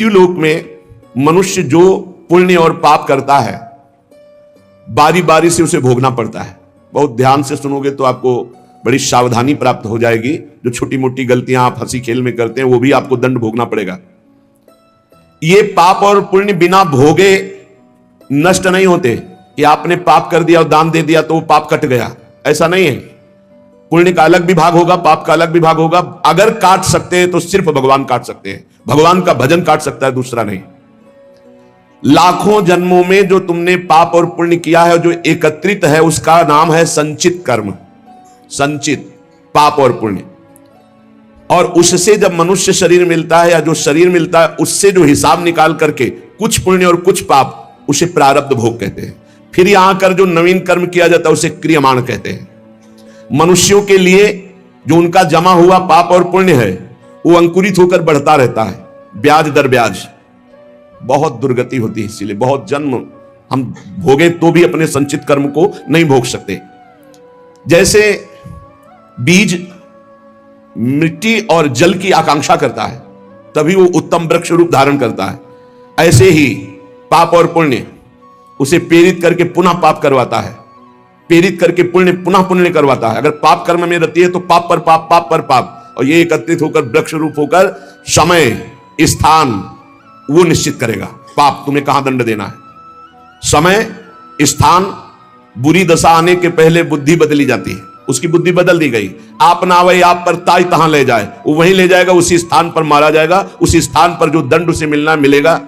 मृत्यु लोक में मनुष्य जो पुण्य और पाप करता है बारी बारी से उसे भोगना पड़ता है। बहुत ध्यान से सुनोगे तो आपको बड़ी सावधानी प्राप्त हो जाएगी। जो छोटी मोटी गलतियां आप हंसी खेल में करते हैं वो भी आपको दंड भोगना पड़ेगा। ये पाप और पुण्य बिना भोगे नष्ट नहीं होते कि आपने पाप कर दिया और दान दे दिया तो वो पाप कट गया, ऐसा नहीं है। पुण्य का अलग विभाग होगा, पाप का अलग विभाग होगा। अगर काट सकते हैं तो सिर्फ भगवान काट सकते हैं। भगवान का भजन काट सकता है, दूसरा नहीं। लाखों जन्मों में जो तुमने पाप और पुण्य किया है, जो एकत्रित है, उसका नाम है संचित कर्म। संचित पाप और पुण्य। और उससे जब मनुष्य शरीर मिलता है या जो शरीर मिलता है, उससे जो हिसाब निकाल करके कुछ पुण्य और कुछ पाप, उसे प्रारब्ध भोग कहते हैं। फिर यहां कर जो नवीन कर्म किया जाता है उसे क्रियमाण कहते हैं। मनुष्यों के लिए जो उनका जमा हुआ पाप और पुण्य है वो अंकुरित होकर बढ़ता रहता है, ब्याज दर ब्याज। बहुत दुर्गति होती है, इसीलिए बहुत जन्म हम भोगे तो भी अपने संचित कर्म को नहीं भोग सकते। जैसे बीज मिट्टी और जल की आकांक्षा करता है तभी वो उत्तम वृक्ष रूप धारण करता है, ऐसे ही पाप और पुण्य उसे प्रेरित करके पुनः पाप करवाता है, प्रेरित करके पुण्य पुनः पुण्य करवाता है। अगर पाप कर्म में रहती है तो पाप पर पाप, पाप पर पाप, और ये एकत्रित होकर वृक्ष रूप होकर समय स्थान वो निश्चित करेगा। पाप तुम्हें कहां दंड देना है, समय स्थान। बुरी दशा आने के पहले बुद्धि बदली जाती है, उसकी बुद्धि बदल दी गई। आप ना आवे आप पर ताई तहां ले जाए, वो वहीं ले जाएगा, उसी स्थान पर मारा जाएगा, उसी स्थान पर जो दंड उसे मिलना मिलेगा।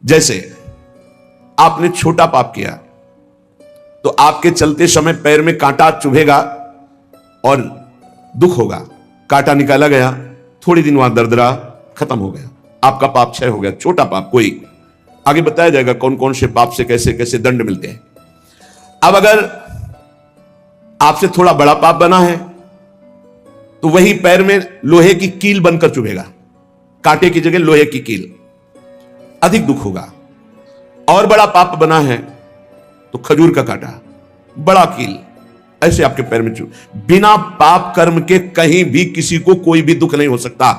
जैसे आपने छोटा पाप किया तो आपके चलते समय पैर में कांटा चुभेगा और दुख होगा। कांटा निकाला गया, थोड़ी दिन वहां दर्द रहा, खत्म हो गया, आपका पाप क्षय हो गया। छोटा पाप कोई, आगे बताया जाएगा कौन कौन से पाप से कैसे कैसे दंड मिलते हैं। अब अगर आपसे थोड़ा बड़ा पाप बना है तो वही पैर में लोहे की कील बनकर चुभेगा, कांटे की जगह लोहे की कील, अधिक दुख होगा। और बड़ा पाप बना है तो खजूर का कांटा, बड़ा कील, ऐसे आपके पैर में चुभ। बिना पाप कर्म के कहीं भी किसी को कोई भी दुख नहीं हो सकता।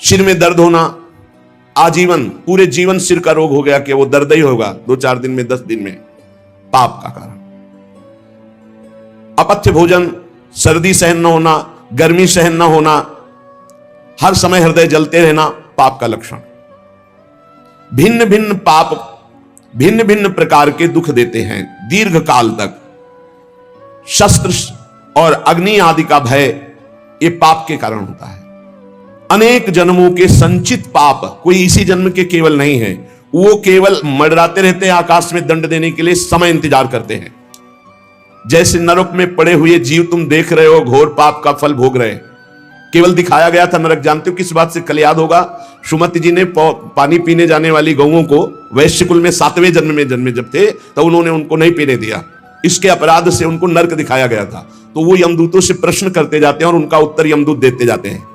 सिर में दर्द होना, आजीवन पूरे जीवन सिर का रोग हो गया कि वो दर्द ही होगा 2-4 दिन में, 10 दिन में, पाप का कारण। अपथ्य भोजन, सर्दी सहन न होना, गर्मी सहन न होना, हर समय हृदय जलते रहना, पाप का लक्षण। भिन्न भिन्न पाप भिन्न भिन्न प्रकार के दुख देते हैं दीर्घ काल तक। शस्त्र और अग्नि आदि का भय ये पाप के कारण होता है। अनेक जन्मों के संचित पाप कोई इसी जन्म के केवल नहीं है, वो केवल मंडराते रहते हैं आकाश में दंड देने के लिए, समय इंतजार करते हैं। जैसे नरक में पड़े हुए जीव तुम देख रहे हो, घोर पाप का फल भोग रहे हैं। केवल दिखाया गया था नरक, जानते हो किस बात से? कल याद होगा सुमति जी ने पानी पीने जाने वाली गौओं को वैश्य कुल में 7वें जन्म में जन्मे जब थे तो उन्होंने उनको नहीं पीने दिया, इसके अपराध से उनको नरक दिखाया गया था। तो वो यमदूतों से प्रश्न करते जाते हैं और उनका उत्तर यमदूत देते जाते हैं।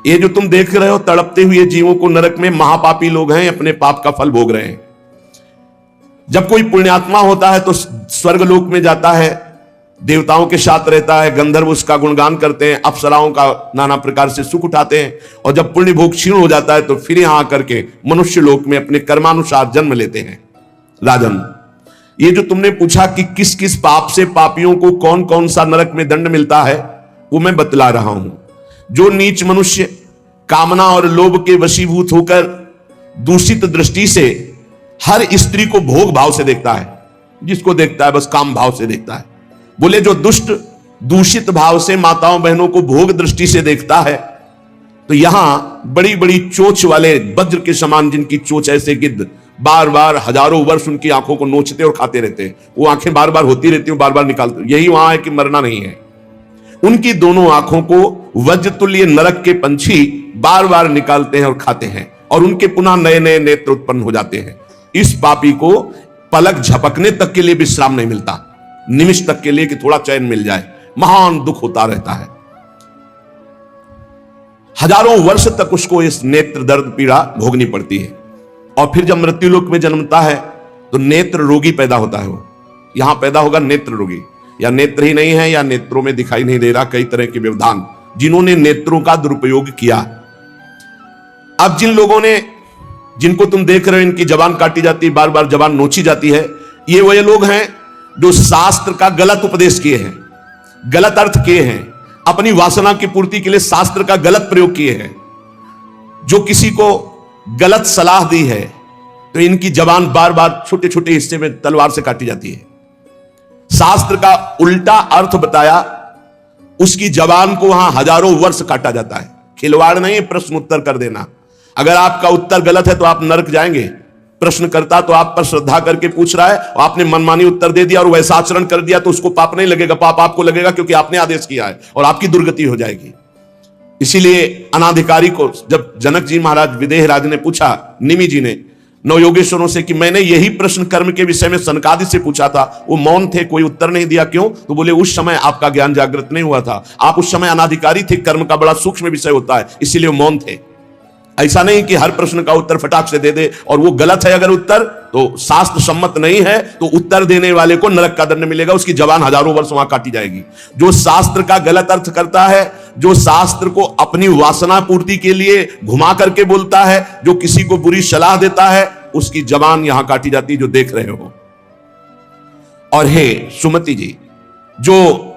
ये जो तुम देख रहे हो तड़पते हुए जीवों को नरक में, महापापी लोग हैं, अपने पाप का फल भोग रहे हैं। जब कोई पुण्यात्मा होता है तो स्वर्गलोक में जाता है, देवताओं के साथ रहता है, गंधर्व उसका गुणगान करते हैं, अप्सराओं का नाना प्रकार से सुख उठाते हैं। और जब पुण्य भोग क्षीण हो जाता है तो फिर यहां आकर के मनुष्य लोक में अपने कर्मानुसार जन्म लेते हैं। राजन, ये जो तुमने पूछा कि किस किस पाप से पापियों को कौन कौन सा नरक में दंड मिलता है, वो मैं बतला रहा हूं। जो नीच मनुष्य कामना और लोभ के वशीभूत होकर दूषित दृष्टि से हर स्त्री को भोग भाव से देखता है, जिसको देखता है बस काम भाव से देखता है। बोले जो दुष्ट दूषित भाव से माताओं बहनों को भोग दृष्टि से देखता है, तो यहां बड़ी बड़ी चोंच वाले वज्र के समान, जिनकी चोंच ऐसे गिद्ध बार बार हजारों वर्ष उनकी आंखों को नोचते और खाते रहते हैं, वो आंखें बार बार होती रहती हैं, बार बार निकालते, यही वहां है कि मरना नहीं है। उनकी दोनों आंखों को वज्र तुल्य नरक के पंछी बार बार निकालते हैं और खाते हैं, और उनके पुनः नए नए नेत्र उत्पन्न हो जाते हैं। इस पापी को पलक झपकने तक के लिए विश्राम नहीं मिलता, निमिष तक के लिए कि थोड़ा चैन मिल जाए, महान दुख होता रहता है। हजारों वर्ष तक उसको इस नेत्र दर्द पीड़ा भोगनी पड़ती है। और फिर जब मृत्युलोक में जन्मता है तो नेत्र रोगी पैदा होता है। वो यहां पैदा होगा नेत्र रोगी, या नेत्र ही नहीं है या नेत्रों में दिखाई नहीं दे रहा, कई तरह के व्यवधान। जिन्होंने नेत्रों का दुरुपयोग किया, अब जिन लोगों ने, जिनको तुम देख रहे हो इनकी जबान काटी जाती है, बार बार जबान नोची जाती है, ये वही लोग हैं जो शास्त्र का गलत उपदेश किए हैं, गलत अर्थ किए हैं, अपनी वासना की पूर्ति के लिए शास्त्र का गलत प्रयोग किए हैं, जो किसी को गलत सलाह दी है, तो इनकी जबान बार बार छोटे छोटे हिस्से में तलवार से काटी जाती है। शास्त्र का उल्टा अर्थ बताया, उसकी जबान को वहां हजारों वर्ष काटा जाता है। खिलवाड़ नहीं, प्रश्न उत्तर कर देना। अगर आपका उत्तर गलत है तो आप नरक जाएंगे। प्रश्न करता तो आप पर श्रद्धा करके पूछ रहा है और आपने मनमानी उत्तर दे दिया और वैसा आचरण कर दिया तो उसको पाप नहीं लगेगा, पाप आपको लगेगा क्योंकि आपने आदेश किया है और आपकी दुर्गति हो जाएगी। इसीलिए अनाधिकारी को जब जनक जी महाराज विदेह राज ने पूछा, निमि जी ने नवयोगेश्वरों से कि मैंने यही प्रश्न कर्म के विषय में सनकादि से पूछा था, वो मौन थे, कोई उत्तर नहीं दिया, क्यों? तो बोले उस समय आपका ज्ञान जागृत नहीं हुआ था, आप उस समय अनाधिकारी थे, कर्म का बड़ा सूक्ष्म विषय होता है, इसीलिए वो मौन थे। ऐसा नहीं कि हर प्रश्न का उत्तर फटाक से दे दे, और वो गलत है अगर उत्तर तो शास्त्र सम्मत नहीं है तो उत्तर देने वाले को नरक का दंड मिलेगा, उसकी जबान हजारों वर्ष वहां काटी जाएगी। जो शास्त्र का गलत अर्थ करता है, जो शास्त्र को अपनी वासना पूर्ति के लिए घुमा करके बोलता है, जो किसी को बुरी सलाह देता है, उसकी जबान यहां काटी जाती है, जो देख रहे हो। और हे सुमति जी, जो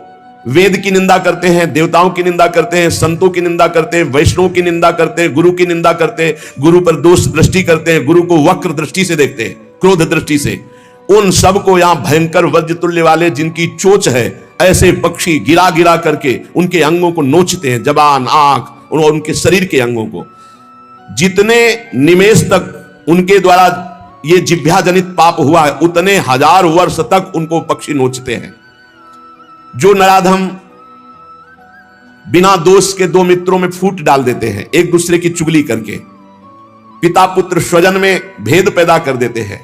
वेद की निंदा करते हैं, देवताओं की निंदा करते हैं, संतों की निंदा करते हैं, वैष्णव की निंदा करते हैं, गुरु की निंदा करते हैं, गुरु पर दोष दृष्टि करते हैं, गुरु को वक्र दृष्टि से देखते हैं, क्रोध दृष्टि से, उन सब को यहां भयंकर वज्र तुल्य वाले जिनकी चोंच है, ऐसे पक्षी गिरा गिरा करके उनके अंगों को नोचते हैं, जबान, आंख और उनके शरीर के अंगों को। जितने निमेष तक उनके द्वारा ये जिह्वा जनित पाप हुआ है, उतने हजार वर्ष तक उनको पक्षी नोचते हैं। जो नराधम बिना दोष के दो मित्रों में फूट डाल देते हैं, एक दूसरे की चुगली करके, पिता पुत्र स्वजन में भेद पैदा कर देते हैं।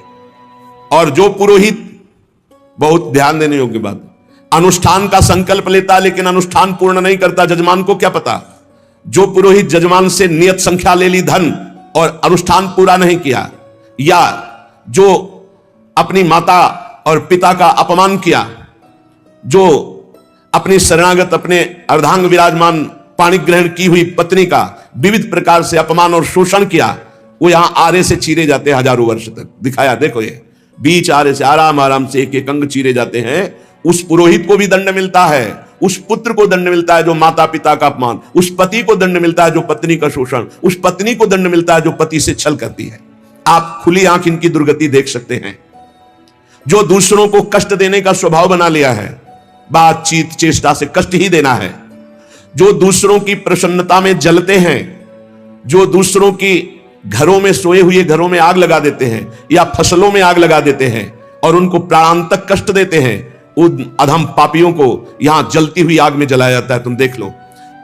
और जो पुरोहित, बहुत ध्यान देने योग्य बात, अनुष्ठान का संकल्प लेता लेकिन अनुष्ठान पूर्ण नहीं करता, जजमान को क्या पता? जो पुरोहित जजमान से नियत संख्या ले ली धन और अनुष्ठान पूरा नहीं किया, या जो अपनी माता और पिता का अपमान किया, जो अपनी शरणागत, अपने अर्धांग विराजमान पाणी ग्रहण की हुई पत्नी का विविध प्रकार से अपमान और शोषण किया, वो यहां आरे से चीरे जाते हैं हजारों वर्ष तक। दिखाया, देखो ये बीच आरे से आराम आराम से एक एक अंग चीरे जाते हैं। उस पुरोहित को भी दंड मिलता है, उस पुत्र को दंड मिलता है जो माता पिता का अपमान, उस पति को दंड मिलता है जो पत्नी का शोषण, उस पत्नी को दंड मिलता है जो पति से छल करती है। आप खुली आंख इनकी दुर्गति देख सकते हैं। जो दूसरों को कष्ट देने का स्वभाव बना लिया है, बातचीत चेष्टा से कष्ट ही देना है, जो दूसरों की प्रसन्नता में जलते हैं, जो दूसरों की घरों में, सोए हुए घरों में आग लगा देते हैं या फसलों में आग लगा देते हैं और उनको प्राणांतक कष्ट देते हैं, उन अधम पापियों को यहां जलती हुई आग में जलाया जाता है। तुम देख लो,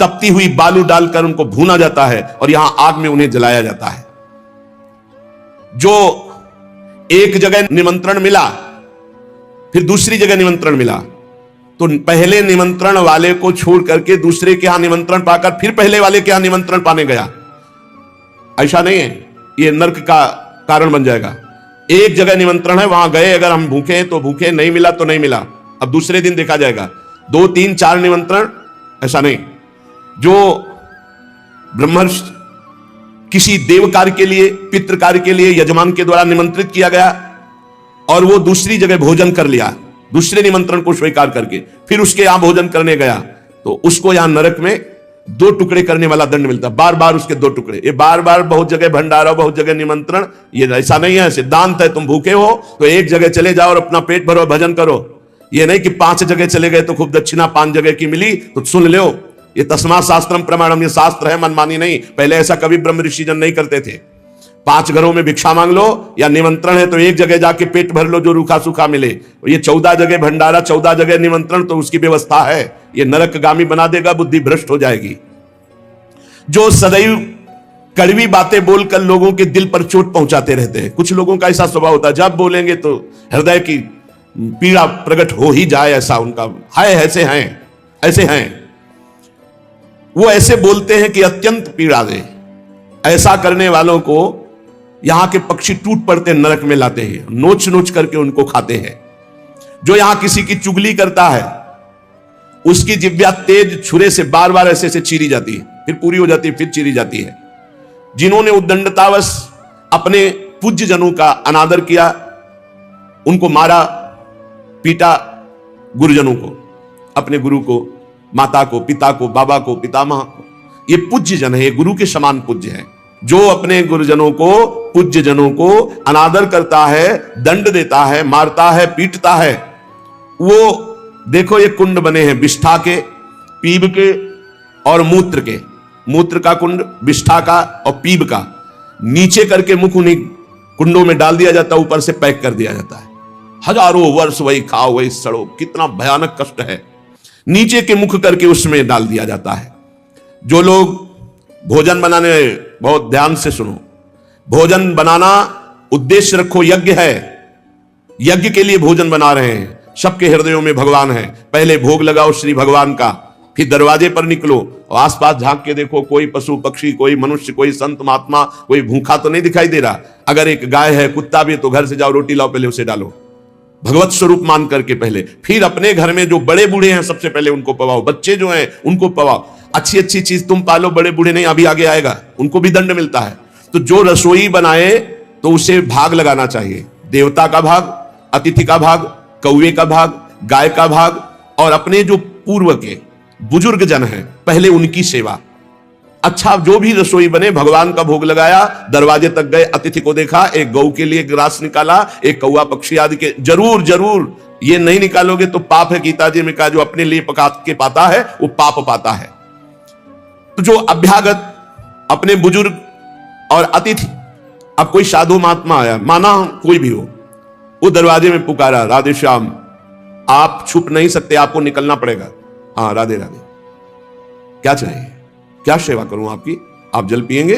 तपती हुई बालू डालकर उनको भूना जाता है और यहां आग में उन्हें जलाया जाता है। जो एक जगह निमंत्रण मिला, फिर दूसरी जगह निमंत्रण मिला, तो पहले निमंत्रण वाले को छोड़ करके दूसरे के यहां निमंत्रण पाकर फिर पहले वाले के यहां निमंत्रण पाने गया, ऐसा नहीं है। यह नरक का कारण बन जाएगा। एक जगह निमंत्रण है, वहां गए, अगर हम भूखे हैं तो भूखे, नहीं मिला तो नहीं मिला, अब दूसरे दिन देखा जाएगा। 2 3 4 निमंत्रण, ऐसा नहीं। जो ब्रह्मर्षि किसी देव कार्य के लिए, पितृ कार्य के लिए यजमान के द्वारा निमंत्रित किया गया और वो दूसरी जगह भोजन कर लिया, दूसरे निमंत्रण को स्वीकार करके फिर उसके यहां भोजन करने गया, तो उसको यहां नरक में 2 टुकड़े करने वाला दंड मिलता। बार बार उसके 2 टुकड़े, ये बार बार बहुत जगह भंडारा, बहुत जगह निमंत्रण, ये ऐसा नहीं है। सिद्धांत है, तुम भूखे हो तो एक जगह चले जाओ और अपना पेट भरो, भजन करो। ये नहीं कि 5 जगह चले गए तो खूब दक्षिणा 5 जगह की मिली तो सुन लो। ये तस्मा शास्त्रम प्रमाणम, ये शास्त्र है, मनमानी नहीं। पहले ऐसा कभी ब्रह्म ऋषिजन नहीं करते थे। 5 घरों में भिक्षा मांग लो, या निमंत्रण है तो एक जगह जाके पेट भर लो जो रूखा सूखा मिले। ये 14 जगह भंडारा, 14 जगह निमंत्रण, तो उसकी व्यवस्था है। ये नरकगामी बना देगा, बुद्धि भ्रष्ट हो जाएगी। जो सदैव कड़वी बातें बोलकर लोगों के दिल पर चोट पहुंचाते रहते हैं, कुछ लोगों का ऐसा स्वभाव होता है, जब बोलेंगे तो हृदय की पीड़ा प्रकट हो ही जाए, ऐसा उनका है। ऐसे हैं वो, ऐसे बोलते हैं कि अत्यंत पीड़ा दे। ऐसा करने वालों को यहां के पक्षी टूट पड़ते नरक में लाते हैं, नोच नोच करके उनको खाते हैं। जो यहां किसी की चुगली करता है, उसकी जिह्वा तेज छुरे से बार बार ऐसे चीरी जाती है, फिर पूरी हो जाती है, फिर चीरी जाती है। जिन्होंने उद्दंडतावश अपने पूज्य जनों का अनादर किया, उनको मारा पीटा, गुरुजनों को, अपने गुरु को, माता को, पिता को, बाबा को, पितामह को, ये पूज्य जन है, ये गुरु के समान पूज्य है। जो अपने गुरुजनों को, पूज्य जनों को अनादर करता है, दंड देता है, मारता है, पीटता है, वो देखो ये कुंड बने हैं विष्ठा के, पीब के और मूत्र के। मूत्र का कुंड, विष्ठा का और पीब का, नीचे करके मुख उन्हीं कुंडों में डाल दिया जाता है, ऊपर से पैक कर दिया जाता है। हजारों वर्ष वही खाओ वही सड़ो, कितना भयानक कष्ट है। नीचे के मुख करके उसमें डाल दिया जाता है। जो लोग भोजन बनाने, बहुत ध्यान से सुनो, भोजन बनाना उद्देश्य रखो, यज्ञ है, यज्ञ के लिए भोजन बना रहे हैं, सबके हृदयों में भगवान है, पहले भोग लगाओ श्री भगवान का, फिर दरवाजे पर निकलो और आसपास झांक के देखो, कोई पशु पक्षी, कोई मनुष्य, कोई संत महात्मा, कोई भूखा तो नहीं दिखाई दे रहा। अगर एक गाय है, कुत्ता भी, तो घर से जाओ, रोटी लाओ, पहले उसे डालो, भगवत स्वरूप मान करके पहले। फिर अपने घर में जो बड़े बूढ़े हैं सबसे पहले उनको पवाओ, बच्चे जो हैं उनको पवाओ। अच्छी अच्छी चीज तुम पालो, बड़े बूढ़े नहीं, अभी आगे आएगा, उनको भी दंड मिलता है। तो जो रसोई बनाए तो उसे भाग लगाना चाहिए, देवता का भाग, अतिथि का भाग, कौवे का भाग, गाय का भाग, और अपने जो पूर्व के बुजुर्ग जन हैं पहले उनकी सेवा। अच्छा, जो भी रसोई बने, भगवान का भोग लगाया, दरवाजे तक गए, अतिथि को देखा, एक गौ के लिए ग्रास निकाला, एक कौवा पक्षी आदि के, जरूर जरूर, ये नहीं निकालोगे तो पाप है। गीता जी में कहा जो अपने लिए पका के पाता है वो पाप पाता है। तो जो अभ्यागत, अपने बुजुर्ग और अतिथि, अब कोई साधु महात्मा आया, माना कोई भी हो, वो दरवाजे में पुकारा, राधे श्याम, आप छुप नहीं सकते, आपको निकलना पड़ेगा। हाँ, राधे राधे, क्या चाहिए, क्या सेवा करूं आपकी? आप जल पिएंगे,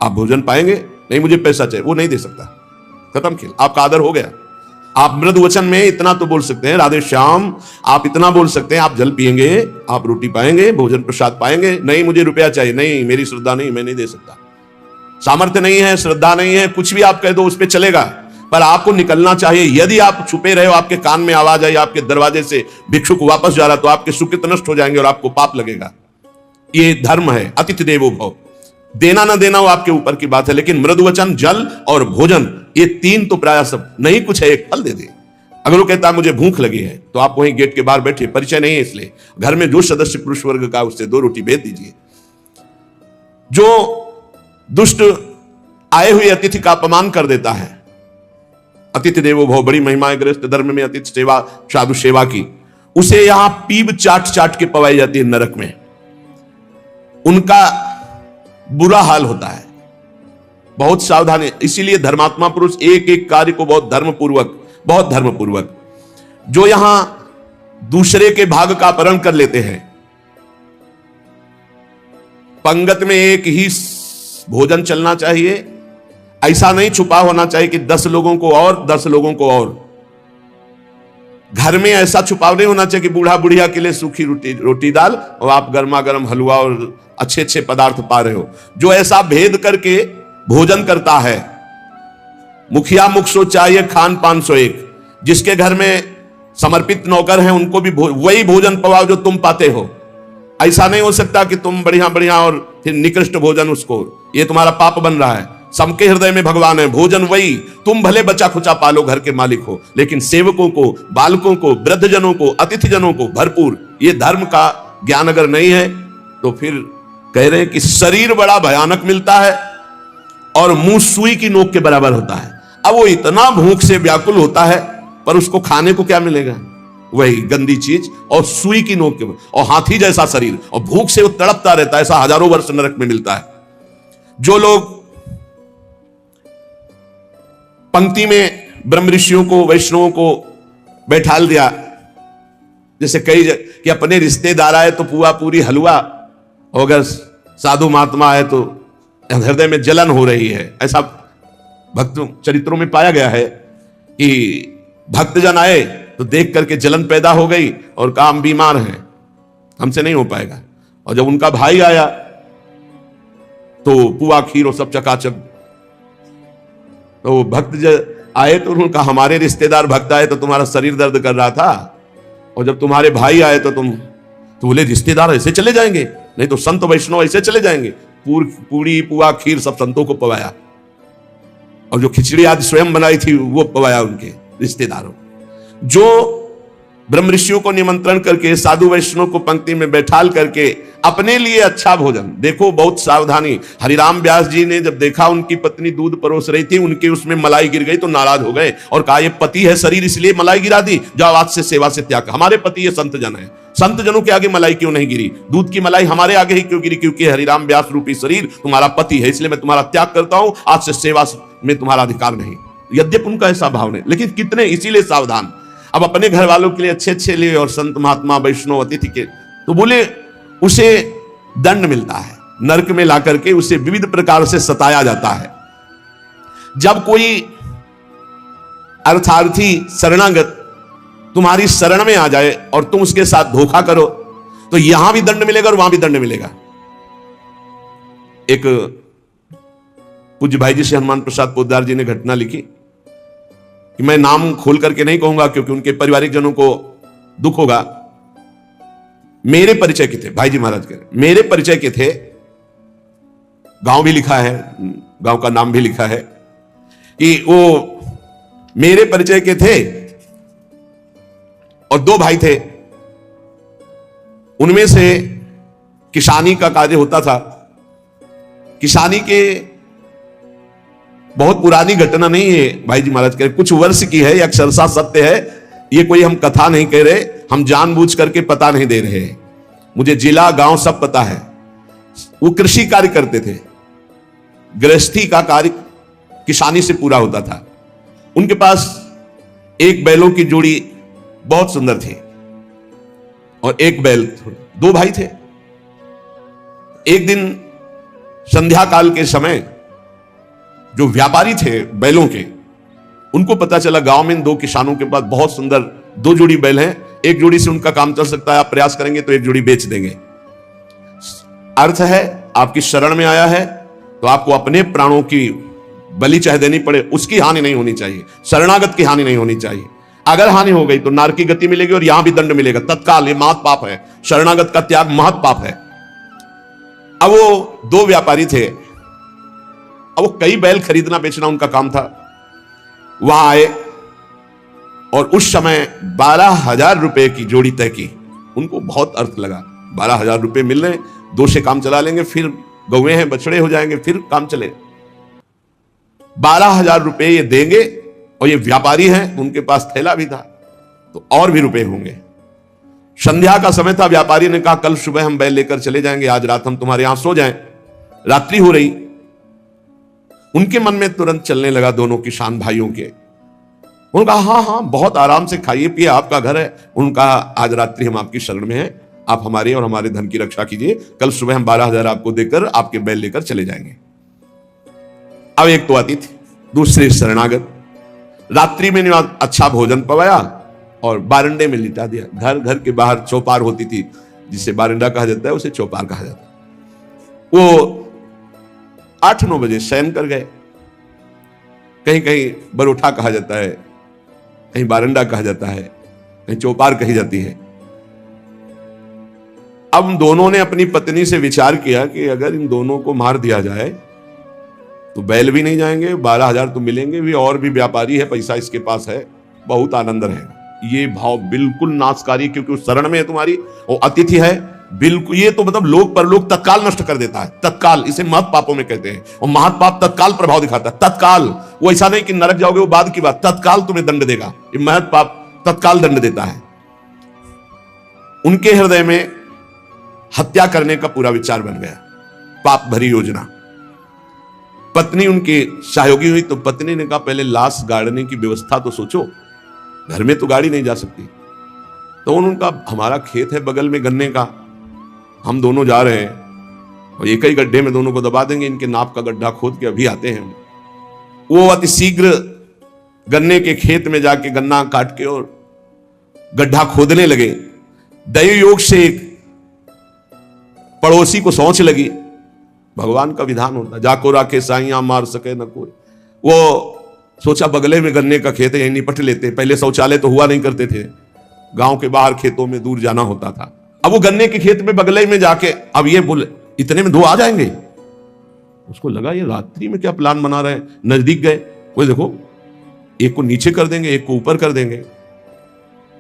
आप भोजन पाएंगे? नहीं, मुझे पैसा चाहिए। वो नहीं दे सकता, खत्म खेल, आपका आदर हो गया। आप मृदु वचन में इतना तो बोल सकते हैं, राधे श्याम, आप इतना बोल सकते हैं, आप जल पिएंगे, आप रोटी पाएंगे, भोजन प्रसाद पाएंगे। नहीं, मुझे रुपया चाहिए। नहीं, मेरी श्रद्धा नहीं, मैं नहीं दे सकता, सामर्थ्य नहीं है, श्रद्धा नहीं है, कुछ भी आप कह दो उस पर चलेगा, पर आपको निकलना चाहिए। यदि आप छुपे रहे हो, आपके कान में आवाज आई, आपके दरवाजे से भिक्षुक वापस जा रहा, तो आपके सुकृत नष्ट हो जाएंगे और आपको पाप लगेगा। ये धर्म है, अतिथि देवो भव। देना ना देना वो आपके ऊपर की बात है, लेकिन मृदु वचन, जल और भोजन, ये तीन तो प्राय सब नहीं, कुछ है, एक फल दे दे। अगर वो कहता है मुझे भूख लगी है, तो आप वहीं गेट के बाहर बैठे, परिचय नहीं है इसलिए, घर में जो सदस्य पुरुष वर्ग का, उससे 2 रोटी भेज दीजिए। जो दुष्ट आए हुए अतिथि का अपमान कर देता है, अतिथि देवो भव, बड़ी महिमाएं गृहस्थ धर्म में अतिथि सेवा, साधु सेवा की, उसे यहां पीब चाट चाट के पवाई जाती है नरक में। उनका बुरा हाल होता है, बहुत सावधानी। इसीलिए धर्मात्मा पुरुष एक एक कार्य को बहुत धर्मपूर्वक, जो यहां दूसरे के भाग का अपहरण कर लेते हैं, पंगत में एक ही भोजन चलना चाहिए, ऐसा नहीं छुपा होना चाहिए कि 10 लोगों को और 10 लोगों को और। घर में ऐसा छुपाव नहीं होना चाहिए कि बूढ़ा बुढ़िया के लिए सूखी रोटी दाल और आप गर्मा गर्म हलवा और अच्छे अच्छे पदार्थ पा रहे हो। जो ऐसा भेद करके भोजन करता है, मुखिया मुख सो चाहिए, खान पान सो एक। जिसके घर में समर्पित नौकर हैं उनको भी वही भोजन पवाओ जो तुम पाते हो। ऐसा नहीं हो सकता कि तुम बढ़िया बढ़िया और फिर निकृष्ट भोजन उसको, ये तुम्हारा पाप बन रहा है। सबके हृदय में भगवान है, भोजन वही, तुम भले बचा खुचा पालो, घर के मालिक हो, लेकिन सेवकों को, बालकों को, वृद्धजनों को, अतिथि जनों को भरपूर। ये धर्म का ज्ञान अगर नहीं है तो फिर कह रहे हैं कि शरीर बड़ा भयानक मिलता है और मुंह सुई की नोक के बराबर होता है। अब वो इतना भूख से व्याकुल होता है, पर उसको खाने को क्या मिलेगा? वही गंदी चीज और सुई की नोक के, और हाथी जैसा शरीर, और भूख से वो तड़पता रहता है। ऐसा हजारों वर्ष नरक में मिलता है। जो लोग पंक्ति में ब्रह्म ऋषियों को, वैष्णवों को बैठाल दिया, जैसे कई कि अपने रिश्तेदार आए तो पुआ पूरी हलवा, और अगर साधु महात्मा आए तो हृदय में जलन हो रही है। ऐसा भक्त चरित्रों में पाया गया है कि भक्तजन आए तो देख करके जलन पैदा हो गई और कहा हम बीमार हैं, हमसे नहीं हो पाएगा। और जब उनका भाई आया तो पुआ खीर और सब चकाचक। तो भक्त आए तो उन्होंने कहा हमारे रिश्तेदार भक्त आए तो तुम्हारा शरीर दर्द कर रहा था, और जब तुम्हारे भाई आए तो तुम, तो बोले रिश्तेदार ऐसे चले जाएंगे? नहीं तो संत वैष्णव ऐसे चले जाएंगे? पूरी पुआ खीर सब संतों को पवाया, और जो खिचड़ी आज स्वयं बनाई थी वो पवाया उनके रिश्तेदारों। जो ब्रह्म ऋषियों को निमंत्रण करके, साधु वैष्णव को पंक्ति में बैठाल करके अपने लिए अच्छा भोजन। देखो बहुत सावधानी, हरिराम व्यास जी ने जब देखा उनकी पत्नी दूध परोस रही थी, उनके उसमें मलाई गिर गई तो नाराज हो गए और कहा ये पति है शरीर इसलिए मलाई गिरा दी, जाओ आज से सेवा से त्याग। हमारे पति ये संत जन है, संत जनों के आगे मलाई क्यों नहीं गिरी? दूध की मलाई हमारे आगे ही क्यों गिरी? क्योंकि हरिराम व्यास रूपी शरीर तुम्हारा पति है, इसलिए मैं तुम्हारा त्याग करता हूं, आज से सेवा में तुम्हारा अधिकार नहीं। यद्यप उनका ऐसा भाव नहीं, लेकिन कितने इसीलिए सावधान। अब अपने घर वालों के लिए अच्छे लिए और संत महात्मा वैष्णव अतिथि के, तो बोले उसे दंड मिलता है, नरक में ला करके उसे विविध प्रकार से सताया जाता है। जब कोई अर्थार्थी शरणागत तुम्हारी शरण में आ जाए और तुम उसके साथ धोखा करो तो यहां भी दंड मिलेगा और वहां भी दंड मिलेगा। एक पूज्य भाई जी से हनुमान प्रसाद पोद्दार जी ने घटना लिखी कि मैं नाम खोल करके नहीं कहूंगा क्योंकि उनके पारिवारिक जनों को दुख होगा। मेरे परिचय के थे भाई जी महाराज के, मेरे परिचय के थे, गांव भी लिखा है, गांव का नाम भी लिखा है कि वो मेरे परिचय के थे और दो भाई थे। उनमें से किसानी का कार्य होता था। किसानी के बहुत पुरानी घटना नहीं है भाई जी महाराज के, कुछ वर्ष की है, अक्षरशः सत्य है। ये कोई हम कथा नहीं कह रहे, हम जानबूझ करके पता नहीं दे रहे। मुझे जिला गांव सब पता है। वो कृषि कार्य करते थे, गृहस्थी का कार्य किसानी से पूरा होता था। उनके पास एक बैलों की जोड़ी बहुत सुंदर थी और एक बैल, दो भाई थे। एक दिन संध्या काल के समय जो व्यापारी थे बैलों के, उनको पता चला गांव में दो किसानों के पास बहुत सुंदर दो जोड़ी बैल हैं, एक जोड़ी से उनका काम चल सकता है, आप प्रयास करेंगे तो एक जोड़ी बेच देंगे। अर्थ है आपकी शरण में आया है तो आपको अपने प्राणों की बलि चाहे देनी पड़े, उसकी हानि नहीं होनी चाहिए, शरणागत की हानि नहीं होनी चाहिए। अगर हानि हो गई तो नरक की गति मिलेगी और यहां भी दंड मिलेगा तत्काल। ये महत् पाप है, शरणागत का त्याग महत् पाप है। अब वो दो व्यापारी थे, अब वो कई बैल खरीदना बेचना उनका काम था। वहां आए और उस समय 12,000 रुपए की जोड़ी तय की। उनको बहुत अर्थ लगा, 12,000 रुपए मिल रहे, दो से काम चला लेंगे, फिर गौवे हैं बछड़े हो जाएंगे, फिर काम चले। 12,000 रुपए ये देंगे और ये व्यापारी हैं, उनके पास थैला भी था तो और भी रुपए होंगे। संध्या का समय था, व्यापारी ने कहा कल सुबह हम बैल लेकर चले जाएंगे, आज रात हम तुम्हारे यहां सो जाएं। रात्रि हो रही, उनके मन में तुरंत चलने लगा दोनों किसान भाइयों के। उन्होंने कहा हाँ हाँ बहुत आराम से खाइए पिए, आपका घर है। उन्होंने कहा आज रात्रि हम आपकी शरण में हैं, आप हमारे और हमारे धन की रक्षा कीजिए, कल सुबह हम 12,000 आपको देकर आपके बैल लेकर चले जाएंगे। अब एक तो अतिथि, दूसरे शरणागत। रात्रि में अच्छा भोजन पवाया और बारंडे में लिटा दिया। घर के बाहर चौपार होती थी, जिसे बारंडा कहा जाता है उसे चौपार कहा जाता है। वो 8-9 बजे शयन कर गए। कहीं कहीं बरोठा कहा जाता है, कहीं बारंडा कहा जाता है, कहीं चौपार कही जाती है। अब दोनों ने अपनी पत्नी से विचार किया कि अगर इन दोनों को मार दिया जाए तो बैल भी नहीं जाएंगे, 12,000 तो मिलेंगे भी, और भी व्यापारी है, पैसा इसके पास है, बहुत आनंद रहेगा। ये भाव बिल्कुल नाशकारी, क्योंकि उस शरण में है तुम्हारी, वो अतिथि है, बिल्कुल। ये तो मतलब लोक परलोक तत्काल नष्ट कर देता है, तत्काल। इसे महत् पापों में कहते हैं, और महत् पाप तत्काल प्रभाव दिखाता है, तत्काल। वो ऐसा नहीं कि नरक जाओगे वो बाद की बात, तत्काल तुम्हें दंड देगा। ये महत् पाप तत्काल दंड देता है। उनके हृदय में हत्या करने का पूरा विचार बन गया, पाप भरी योजना। पत्नी उनकी सहयोगी हुई तो पत्नी ने कहा पहले लाश गाड़ने की व्यवस्था तो सोचो, घर में तो गाड़ी नहीं जा सकती। तो उन्होंने कहा हमारा खेत है बगल में गन्ने का, हम दोनों जा रहे हैं और एक ही गड्ढे में दोनों को दबा देंगे, इनके नाप का गड्ढा खोद के अभी आते हैं। वो अति शीघ्र गन्ने के खेत में जाके गन्ना काट के और गड्ढा खोदने लगे। दैव योग से एक पड़ोसी को सोच लगी, भगवान का विधान होता, जाको राखे साइया मार सके न कोई। वो सोचा बगले में गन्ने का खेत है, यही निपट लेते। पहले शौचालय तो हुआ नहीं करते थे, गांव के बाहर खेतों में दूर जाना होता था। अब वो गन्ने के खेत में बगले में जाके, अब ये बोले इतने में 2 आ जाएंगे, उसको लगा ये रात्रि में क्या प्लान बना रहे हैं। नजदीक गए, बोले देखो एक को नीचे कर देंगे, एक को ऊपर कर देंगे।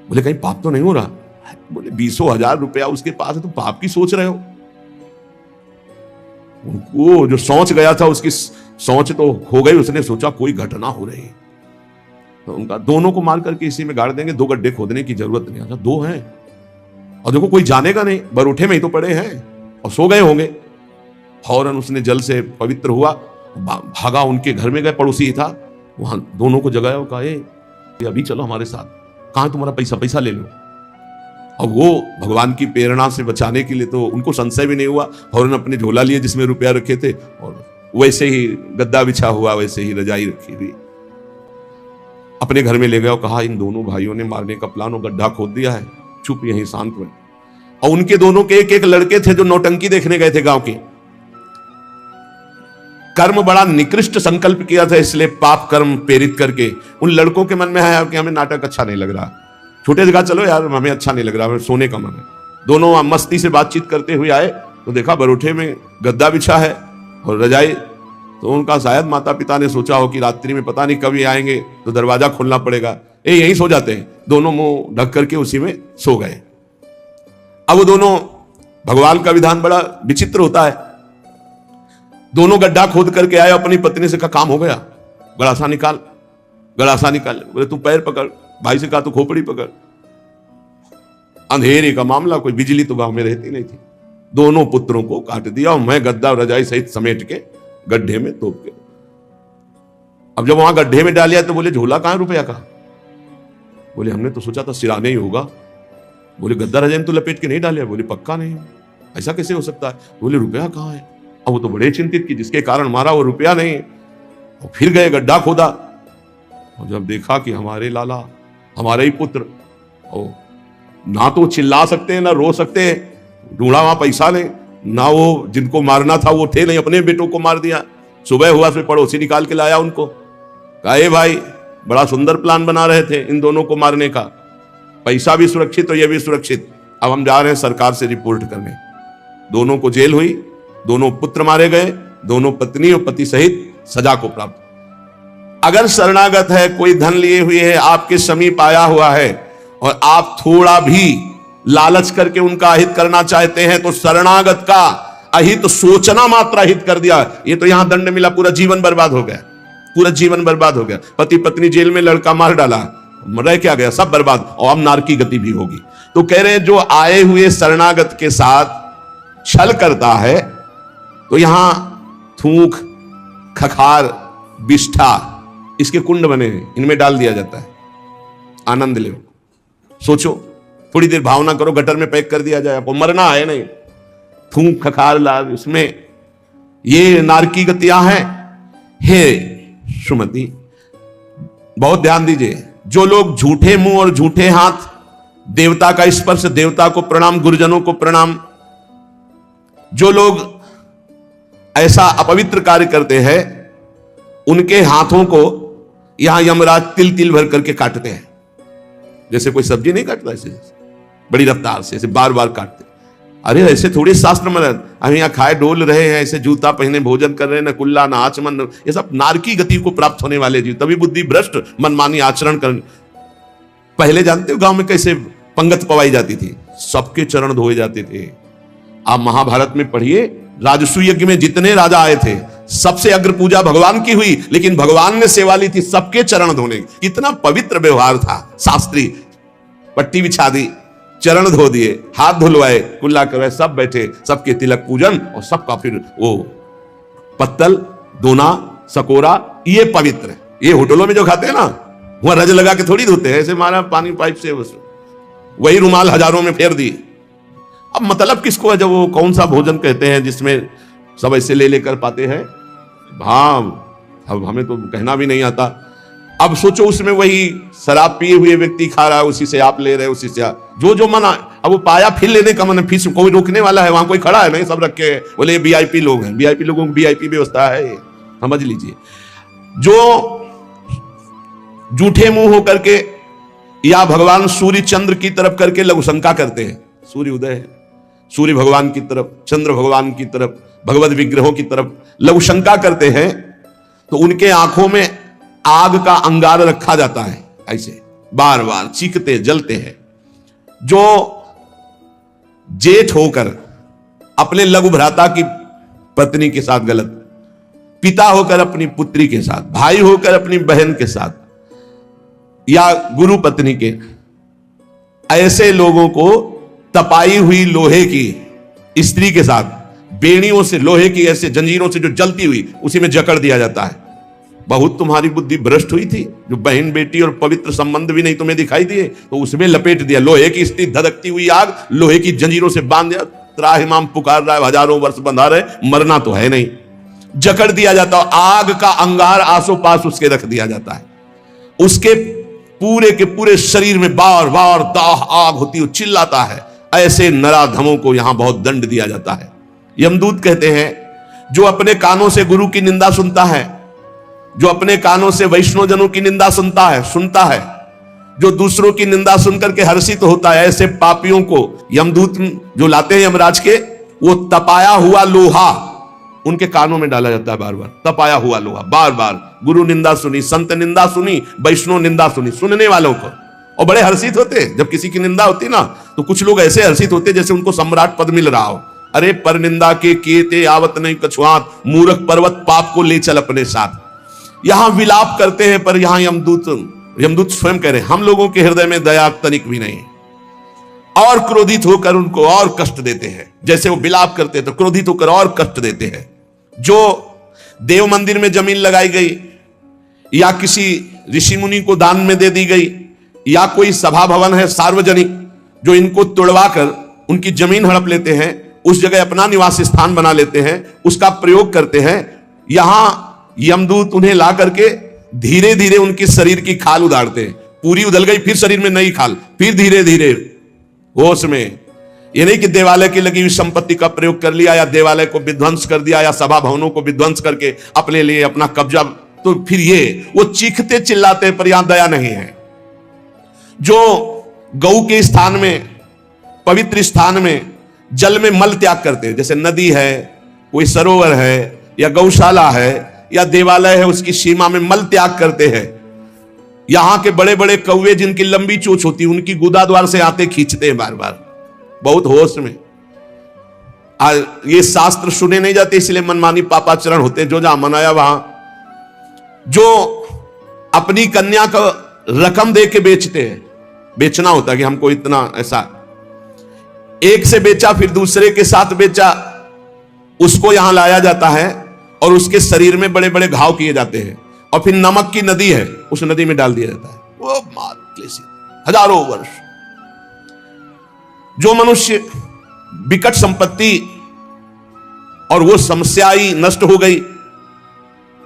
बोले कहीं पाप तो नहीं हो रहा? बोले 20,000 रुपया उसके पास है, तुम पाप की सोच रहे हो? उनको जो सोच गया था उसकी सोच तो हो गई, उसने सोचा कोई घटना हो रही, तो उनका दोनों को मार करके इसी में गाड़ देंगे, 2 गड्ढे खोदने की जरूरत नहीं। अच्छा 2 हैं और देखो कोई जानेगा नहीं, बरूठे में ही तो पड़े हैं और सो गए होंगे। फौरन उसने जल से पवित्र हुआ, भागा, उनके घर में गए, पड़ोसी ही था, वहां दोनों को जगाया और कहा ए अभी चलो हमारे साथ, कहां तुम्हारा पैसा ले लो। और वो भगवान की प्रेरणा से बचाने के लिए तो उनको संशय भी नहीं हुआ, फौरन अपने झोला लिए जिसमें रुपया रखे थे और वैसे ही गद्दा बिछा हुआ, वैसे ही रजाई रखी हुई अपने घर में ले गया और कहा इन दोनों भाइयों ने मारने का प्लान और गड्ढा खोद दिया है, चुप यहीं शांत में। और उनके दोनों के एक लड़के थे जो नौटंकी देखने गए थे गांव के। कर्म बड़ा निकृष्ट संकल्प किया था, इसलिए पाप कर्म प्रेरित करके उन लड़कों के मन में है कि हमें नाटक अच्छा नहीं लग रहा। छोटे से कहा चलो यार हमें अच्छा नहीं लग रहा, हमें सोने का मन है। दोनों मस्ती से बातचीत करते हुए आए तो देखा बरूठे में गद्दा बिछा है और रजाई। तो उनका शायद माता पिता ने सोचा हो कि रात्रि में पता नहीं कभी आएंगे तो दरवाजा खोलना पड़ेगा, यहीं सो जाते हैं। दोनों मुंह ढक करके उसी में सो गए। अब वो दोनों, भगवान का विधान बड़ा विचित्र होता है, दोनों गड्ढा खोद करके आए, अपनी पत्नी से कहा काम हो गया, गड़ासा निकाल, गड़ासा निकाल। बोले तू पैर पकड़, भाई से कहा तू खोपड़ी पकड़। अंधेरे का मामला, कोई बिजली तो गांव में रहती नहीं थी। दोनों पुत्रों को काट दिया और मैं गद्दा और रजाई सहित समेट के गड्ढे में तोप के। अब जब वहां गड्ढे में डालिया तो बोले झोला कहां रुपया का? बोले हमने तो सोचा था सिराने ही होगा। बोले गद्दा रजाई तो लपेट के नहीं डालिया? बोले पक्का नहीं, ऐसा कैसे हो सकता है? बोले रुपया कहां है? अब वो तो बड़े चिंतित कि जिसके कारण मारा वो रुपया नहीं। और फिर गए गड्ढा खोदा और जब देखा कि हमारे लाला, हमारे ही पुत्र, ओ ना तो चिल्ला सकते हैं ना रो सकते हैं, ढूंढा वहां पैसा नहीं, ना वो जिनको मारना था वो थे नहीं, अपने बेटों को मार दिया। सुबह हुआ फिर पड़ोसी निकाल के लाया उनको, कहा ए भाई बड़ा सुंदर प्लान बना रहे थे इन दोनों को मारने का, पैसा भी सुरक्षित और ये भी सुरक्षित, अब हम जा रहे हैं सरकार से रिपोर्ट करने। दोनों को जेल हुई, दोनों पुत्र मारे गए, दोनों पत्नी और पति सहित सजा को प्राप्त। अगर शरणागत है, कोई धन लिए हुए है, आपके समीप आया हुआ है और आप थोड़ा भी लालच करके उनका अहित करना चाहते हैं तो शरणागत का अहित सोचना मात्र अहित कर दिया, ये तो यहां दंड मिला, पूरा जीवन बर्बाद हो गया, पूरा जीवन बर्बाद हो गया। पति पत्नी जेल में, लड़का मार डाला, रह क्या गया, सब बर्बाद, और अब नारकी गति भी होगी। तो कह रहे हैं जो आए हुए शरणागत के साथ छल करता है तो यहां थूक, खखार, बिष्ठा, इसके कुंड बने हैं, इनमें डाल दिया जाता है, आनंद ले। सोचो, थोड़ी देर भावना करो, गटर में पैक कर दिया जाए, आपको मरना है नहीं, थूक खखार लाल, इसमें ये नारकी गतियां हैं। हे सुमति, बहुत ध्यान दीजिए, जो लोग झूठे मुंह और झूठे हाथ, देवता का स्पर्श, देवता को प्रणाम, गुरुजनों को प्रणाम, जो लोग ऐसा अपवित्र कार्य करते हैं उनके हाथों को यहां यमराज तिल तिल भर करके काटते हैं। जैसे कोई सब्जी नहीं काटता, ऐसे बड़ी रफ्तार से ऐसे बार बार काटते। अरे ऐसे थोड़ी शास्त्र में, हम यहाँ खाए डोल रहे हैं, ऐसे जूता पहने भोजन कर रहे हैं, न कुल्ला न आचमन, ये सब नारकी गति को प्राप्त होने वाले जीव, तभी बुद्धि भ्रष्ट मनमानी आचरण कर। पहले जानते हो गांव में कैसे पंगत पवाई जाती थी, सबके चरण धोए जाते थे। आप महाभारत में पढ़िए, राजसूय यज्ञ में जितने राजा आए थे सबसे अग्र पूजा भगवान की हुई, लेकिन भगवान ने सेवा ली थी सबके चरण धोने की। कितना पवित्र व्यवहार था, शास्त्री, पट्टी बिछा दी, चरण धो दिए, हाथ धुलवाए, कुल्ला करवाए, सब बैठे, सबके तिलक पूजन और सबका फिर वो पत्तल, दोना, सकोरा, ये पवित्र है। ये होटलों में जो खाते हैं ना, वहां रज लगा के थोड़ी धोते हैं, ऐसे मारा पानी पाइप से, वही रुमाल हजारों में फेर दिए। अब मतलब किसको है, जब वो कौन सा भोजन कहते हैं जिसमें सब ऐसे ले लेकर पाते हैं। हाँ, अब हमें तो कहना भी नहीं आता। अब सोचो उसमें वही शराब पिए हुए व्यक्ति खा रहा है, उसी से आप ले रहे, उसी से जो जो मना, अब वो पाया फिर लेने का मन, फिर कोई रोकने वाला है, वहां कोई खड़ा है नहीं, सब रखे बोले वीआईपी लोग हैं, वीआईपी लोगों की वीआईपी व्यवस्था है, समझ लीजिए। जो जूठे मुंह होकर के या भगवान सूर्य चंद्र की तरफ करके लघु शंका करते हैं, सूर्य उदय है, सूर्य भगवान की तरफ, चंद्र भगवान की तरफ, भगवत विग्रहों की तरफ लघुशंका करते हैं, तो उनके आंखों में आग का अंगार रखा जाता है, ऐसे बार बार चीखते जलते हैं। जो जेठ होकर अपने लघु भ्राता की पत्नी के साथ गलत, पिता होकर अपनी पुत्री के साथ, भाई होकर अपनी बहन के साथ, या गुरु पत्नी के, ऐसे लोगों को तपाई हुई लोहे की स्त्री के साथ बेड़ियों से, लोहे की ऐसे जंजीरों से जो जलती हुई, उसी में जकड़ दिया जाता है। बहुत तुम्हारी बुद्धि भ्रष्ट हुई थी, जो बहन बेटी और पवित्र संबंध भी नहीं तुम्हें दिखाई दिए, तो उसमें लपेट दिया लोहे की स्त्री, धधकती हुई आग, लोहे की जंजीरों से बांध दिया। त्राहिमाम पुकार रहा है, हजारों वर्ष बंधा रहे, मरना तो है नहीं, जकड़ दिया जाता है। आग का अंगार आसो पास उसके रख दिया जाता है। उसके पूरे के पूरे शरीर में बार बार दाह आग होती है, चिल्लाता है। ऐसे नराधमों को यहां बहुत दंड दिया जाता है। यमदूत कहते हैं, जो अपने कानों से गुरु की निंदा सुनता है, जो अपने कानों से वैष्णवजनों की निंदा सुनता है, जो दूसरों की निंदा सुनकर के हर्षित होता है, ऐसे पापियों को यमदूत जो लाते हैं यमराज के, वो तपाया हुआ लोहा उनके कानों में डाला जाता है। बार बार तपाया हुआ लोहा, बार बार गुरु निंदा सुनी, संत निंदा सुनी, वैष्णव निंदा सुनी, सुनने वालों को, और बड़े हर्षित होते। जब किसी की निंदा होती ना, तो कुछ लोग ऐसे हर्षित होते जैसे उनको सम्राट पद मिल रहा हो। अरे पर निंदा के किए ते आवत नहीं कछुआत, मूर्ख पर्वत पाप को ले चल अपने साथ। यहां विलाप करते हैं, पर यहां यमदूत स्वयं कह रहे हैं, हम लोगों के हृदय में दया तनिक भी नहीं, और क्रोधित होकर उनको और कष्ट देते हैं। जैसे वो विलाप करते हैं तो क्रोधित होकर और कष्ट देते हैं। जो देव मंदिर में जमीन लगाई गई, या किसी ऋषि मुनि को दान में दे दी गई, या कोई सभा भवन है सार्वजनिक, जो इनको तोड़वा कर उनकी जमीन हड़प लेते हैं, उस जगह अपना निवास स्थान बना लेते हैं, उसका प्रयोग करते हैं। यहां यमदूत उन्हें ला करके धीरे धीरे उनकी शरीर की खाल उदारते हैं। पूरी उधल गई, फिर शरीर में नई खाल, फिर धीरे धीरे होश में। ये नहीं कि देवालय की लगी हुई संपत्ति का प्रयोग कर लिया, या देवालय को विध्वंस कर दिया, या सभा भवनों को विध्वंस करके अपने लिए अपना कब्जा, तो फिर ये वो चीखते चिल्लाते, पर यहां दया नहीं है। जो गौ के स्थान में, पवित्र स्थान में जल में मल त्याग करते हैं, जैसे नदी है, कोई सरोवर है, या गौशाला है, या देवालय है, उसकी सीमा में मल त्याग करते हैं। यहां के बड़े बड़े कौवे जिनकी लंबी चोंच होती है, उनकी गुदा द्वार से आते खींचते हैं बार बार, बहुत होश में। ये शास्त्र सुने नहीं जाते, इसलिए मनमानी पापाचरण होते हैं, जो जहां मनाया वहां। जो अपनी कन्या को रकम दे के बेचते हैं, बेचना होता है कि हमको इतना, ऐसा एक से बेचा, फिर दूसरे के साथ बेचा, उसको यहां लाया जाता है और उसके शरीर में बड़े बड़े घाव किए जाते हैं, और फिर नमक की नदी है, उस नदी में डाल दिया जाता है। वो हजारों वर्ष। जो मनुष्य विकट संपत्ति और वो समस्या ही नष्ट हो गई,